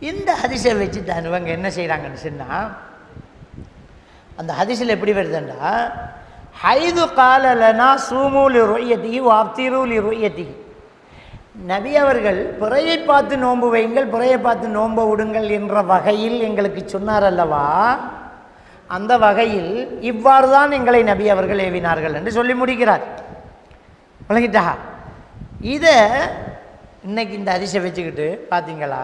இந்த ஹதீஸை வச்சு தான் இவங்க என்ன செய்கிறாங்கன்னு சொன்னால், அந்த ஹதீஸில் எப்படி வருதுண்டா, ஹைது காலலனா சூமூலி ருயத்திஹி வாப்திரூலி ருயத்திஹி. நபி அவர்கள் புறையை பார்த்து நோன்பு வையுங்கள், புறையை பார்த்து நோன்பு விடுங்கள் என்ற வகையில் எங்களுக்கு சொன்னார் அல்லவா, அந்த வகையில் இவ்வாறு தான் எங்களை நபி அவர்கள் ஏவினார்கள் என்று சொல்லி முடிக்கிறார். விளங்கிட்டா? இதை இன்னைக்கு இந்த ஹதீஸை வச்சுக்கிட்டு பார்த்தீங்களா,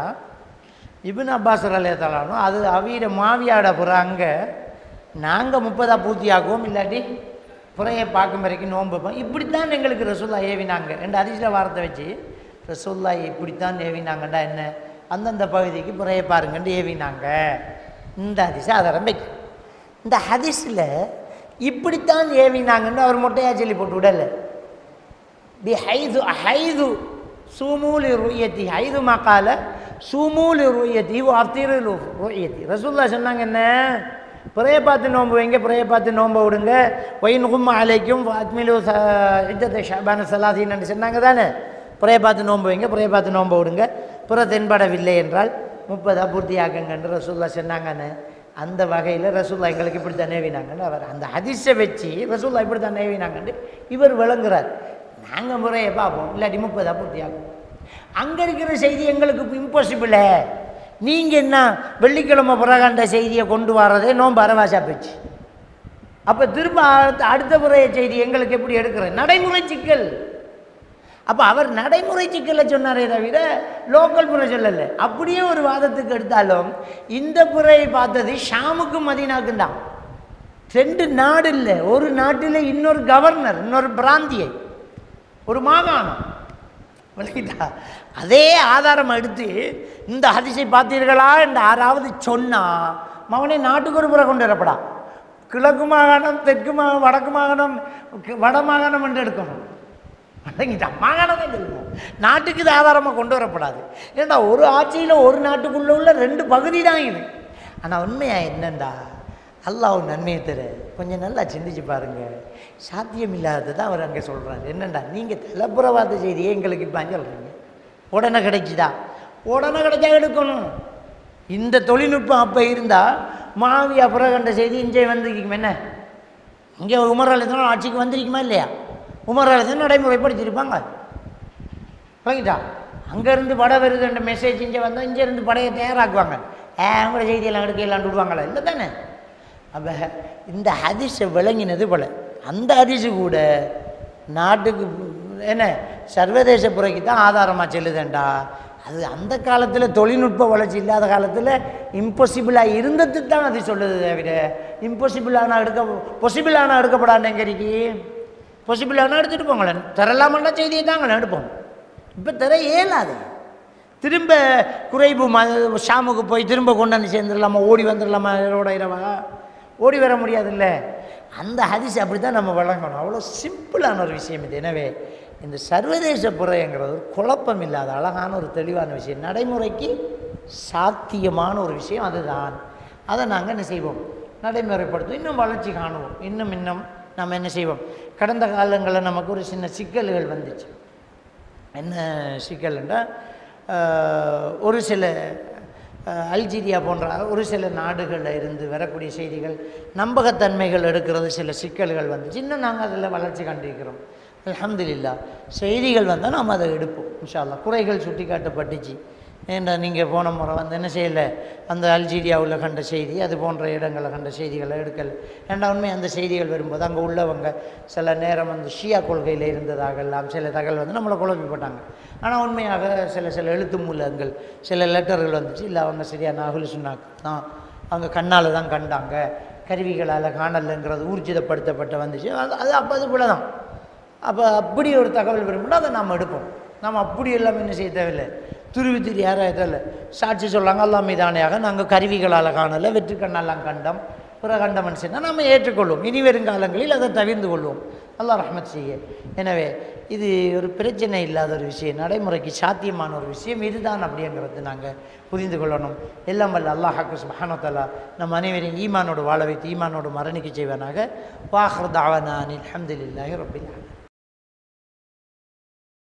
இப்னு அப்பாஸ் ரலியல்லாஹு தஆலா அது அவீர மாவியாட புற அங்கே நாங்கள் 30 பூர்த்தியாக்குவோம், இல்லாட்டி புறையை பார்க்கும் வரைக்கும் நோன்பு வைப்போம், இப்படித்தான் எங்களுக்கு ரசூலுல்லாஹ் ஏவினாங்க. ரெண்டு ஹதீஸில் வார்த்தை வச்சு ரசூலுல்லாஹ் இப்படித்தான் ஏவினாங்கண்டா என்ன, அந்தந்த பகுதிக்கு புறையை பாருங்கன்னு ஏவினாங்க. இந்த ஹதீஸை ஆதாரம் வைக்க. இந்த ஹதீஸில் இப்படித்தான் ஏவினாங்கன்னு அவர் மொட்டையாக சொல்லி போட்டு விடலை. பி ஹைது ஹைது சூமூலி ருயத்தி, ஹைது மக்கால சூமூலி ருயத்தி அப்திரு ருயத்தி. ரசூலுல்லாஹ் சொன்னாங்க என்ன, புறையை பார்த்து நோன்பு வைங்க, புறையை பார்த்து நோன்பு விடுங்க, ஒயின் கும்மா அலைக்கும் அத்மிலு இத்தத்தை ஷபான சலாதீன்னு சொன்னாங்க தானே. புறையை பார்த்து நோன்பு வைங்க, புறையை பார்த்து நோன்பு விடுங்க, புற தென்படவில்லை என்றால் 30 பூர்த்தியாக்குங்கன்னு ரசூலுல்லாஹ் சொன்னாங்கன்னு. அந்த வகையில் ரசூலுல்லாஹ் எங்களுக்கு இப்படி தான் நேவினாங்கன்னு அவர் அந்த ஹதீஸை வச்சு ரசூலுல்லாஹ் இப்படி தான் நேவினாங்கன்னு இவர் விளங்குறார். நாங்கள் முறையை பார்ப்போம், இல்லாட்டி 30 பூர்த்தியாகும். அங்கே இருக்கிற செய்தி எங்களுக்கு இம்பாசிபிள. நீங்கள் என்ன வெள்ளிக்கிழமை புறகாண்ட செய்தியை கொண்டு வரதே நோன்பு அரவாசா போச்சு. அப்போ திரும்ப அடுத்த முறைய செய்தி எங்களுக்கு எப்படி எடுக்கிறது? நடைமுறை சிக்கல். அப்போ அவர் நடைமுறை சிக்கலை சொன்னாரே தவிர லோக்கல் முறை சொல்லலை. அப்படியே ஒரு வாதத்துக்கு எடுத்தாலும் இந்த புறையை பார்த்தது ஷாமுக்கும் மதீனாக்கும் தான். 2 நாடு இல்லை, ஒரு நாட்டில் இன்னொரு கவர்னர், இன்னொரு பிராந்தியை, ஒரு மாகாணம். விளக்கிட்டா? அதே ஆதாரம் எடுத்து இந்த ஹதீஸை பார்த்தீர்களா என்று யாராவது சொன்னால் மகனே நாட்டுக்கு ஒரு புற கொண்டு வரப்படா. கிழக்கு மாகாணம், தெற்கு வடக்கு மாகாணம், வட மாகாணம் என்று எடுக்கணும். விளங்கிட்டா? மாகாணமே இருக்கணும், நாட்டுக்கு இது ஆதாரமாக கொண்டு வரப்படாது. ஏன்னா ஒரு ஆட்சியில் ஒரு நாட்டுக்குள்ளே உள்ள 2 பகுதி தான் இது. ஆனால் உண்மையாக என்னண்டா, அல்லாஹ் நன்மையை தர கொஞ்சம் நல்லா சிந்திச்சு பாருங்கள். சாத்தியம் இல்லாதது தான் அவர் அங்கே சொல்கிறார். என்னண்டா, நீங்கள் தலைப்புறவாத செய்தியை எங்களுக்கு இப்போ சொல்கிறீங்க, உடனே கிடைச்சிதா? உடனே கிடைச்சா எடுக்கணும். இந்த தொழில்நுட்பம் அப்போ இருந்தால் மாவியா புறகண்ட செய்தி இங்கே வந்திருக்குமே. என்ன இங்கே உமர் அலிஸ்லாம் ஆட்சிக்கு வந்திருக்குமா இல்லையா? உமர் அலிஸ்லாம் நடைமுறைப்படுத்தியிருப்பாங்க. விளங்கிட்டா? அங்கேருந்து படை வருதுன்ற மெசேஜ் இங்கே வந்தால் இங்கேருந்து படையை தயாராக்குவாங்க. அவங்களோட செய்தியெல்லாம் எடுக்க எல்லாம் விடுவாங்களா? இல்லை தானே? அப்போ இந்த ஹதீஸை விளங்கினது போல அந்த ஹதீஸு கூட நாட்டுக்கு என்ன சர்வதேச புறைக்கு தான் ஆதாரமாக செல்லுதேண்டா. அது அந்த காலத்தில் தொழில்நுட்ப வளர்ச்சி இல்லாத காலத்தில் இம்பாசிபிளாக இருந்தது தான் அது சொல்லுது தவிர இம்பாசிபிளான பொசிபிளான எடுக்கப்படாண்டேங்கிறீக்கு பொசிபிளான எடுத்துகிட்டு போங்களேன் தரலாமன்னா செய்தியை தாங்களேன் எடுப்போம். இப்போ தர இயலாது. திரும்ப குறைவு ஷாமுக்கு போய் திரும்ப கொண்டாந்து சேர்ந்துடலாமா, ஓடி வந்துடலாமா, இரவா ஓடி வர முடியாதுல்ல. அந்த ஹதீஸ் அப்படி தான் நம்ம வழங்கணும். அவ்வளோ சிம்பிளான ஒரு விஷயம் இது. எனவே இந்த சர்வதேச புறைங்கிறது ஒரு குழப்பம் இல்லாத அழகான ஒரு தெளிவான விஷயம், நடைமுறைக்கு சாத்தியமான ஒரு விஷயம். அதுதான் அதை நாங்கள் என்ன செய்வோம், நடைமுறைப்படுத்தும், இன்னும் வளர்ச்சி காணுவோம். இன்னும் நம்ம என்ன செய்வோம். கடந்த காலங்களில் நமக்கு ஒரு சின்ன சிக்கல்கள் வந்துச்சு. என்ன சிக்கல்ன்றால் ஒரு சில அல்ஜீரியா போன்ற ஒரு சில நாடுகளில் இருந்து வரக்கூடிய செய்திகள் நம்பகத்தன்மைகள் எடுக்கிறது சில சிக்கல்கள் வந்துச்சு. இன்னும் நாங்கள் அதில் வளர்ச்சி கண்டிருக்கிறோம். அல்ஹம்துலில்லாஹ். செய்திகள் வந்தால் நாம் அதை எடுப்போம் இன்ஷா அல்லாஹ். குறைகள் சுட்டி காட்டப்பட்டுச்சு. ஏன்டா நீங்கள் போன முறை வந்து என்ன செய்யலை, அந்த அல்ஜீரியாவில் கண்ட செய்தி அது போன்ற இடங்களை கண்ட செய்திகளை எடுக்கலை. ஏன்டா உண்மை அந்த செய்திகள் வரும்போது அங்கே உள்ளவங்க சில நேரம் வந்து ஷியா கொள்கையில் இருந்ததாக எல்லாம் சில தகவல் வந்து நம்மளை குழப்பி போட்டாங்க. ஆனால் உண்மையாக சில எழுத்து மூலங்கள் சில லெட்டர்கள் வந்துச்சு. இல்லை அவங்க சரியான அகுல் சுன்னாக்கு தான் அவங்க கண்ணால் தான் கண்டாங்க, கருவிகளால் காணலைங்கிறது ஊர்ஜிதப்படுத்தப்பட்ட வந்துச்சு. அது அப்போ அது போல தான். அப்போ அப்படி ஒரு தகவல் வரும்போது அதை நாம் எடுப்போம். நாம் அப்படி எல்லாமே என்ன செய்ய தேவையில்லை, துருவி யாராக இதில் சாட்சி சொல்லாங்க எல்லாம் மீதானையாக நாங்கள் கருவிகளால் காணலை, வெற்றி கண்ணெல்லாம் கண்டம் பிற கண்டமன் சொன்னால் நம்ம ஏற்றுக்கொள்வோம். இனி வருங்காலங்களில் அதை தவிர்ந்து கொள்வோம். அல்லாஹ் ரஹ்மத் செய்ய. எனவே இது ஒரு பிரச்சனை இல்லாத ஒரு விஷயம், நடைமுறைக்கு சாத்தியமான ஒரு விஷயம் இதுதான் அப்படிங்கிறது நாங்கள் புரிந்து கொள்ளணும். எல்லாம் வல்ல அல்லாஹ் சுப்ஹானஹு வ தஆலா நம் அனைவரையும் ஈமானோடு வாழ வைத்து ஈமானோடு மரணிக்க செய்வானாக. வாஹிர் தஅவானா அனில் ஹம்துலில்லாஹி ரப்பில் ஆலமீன்.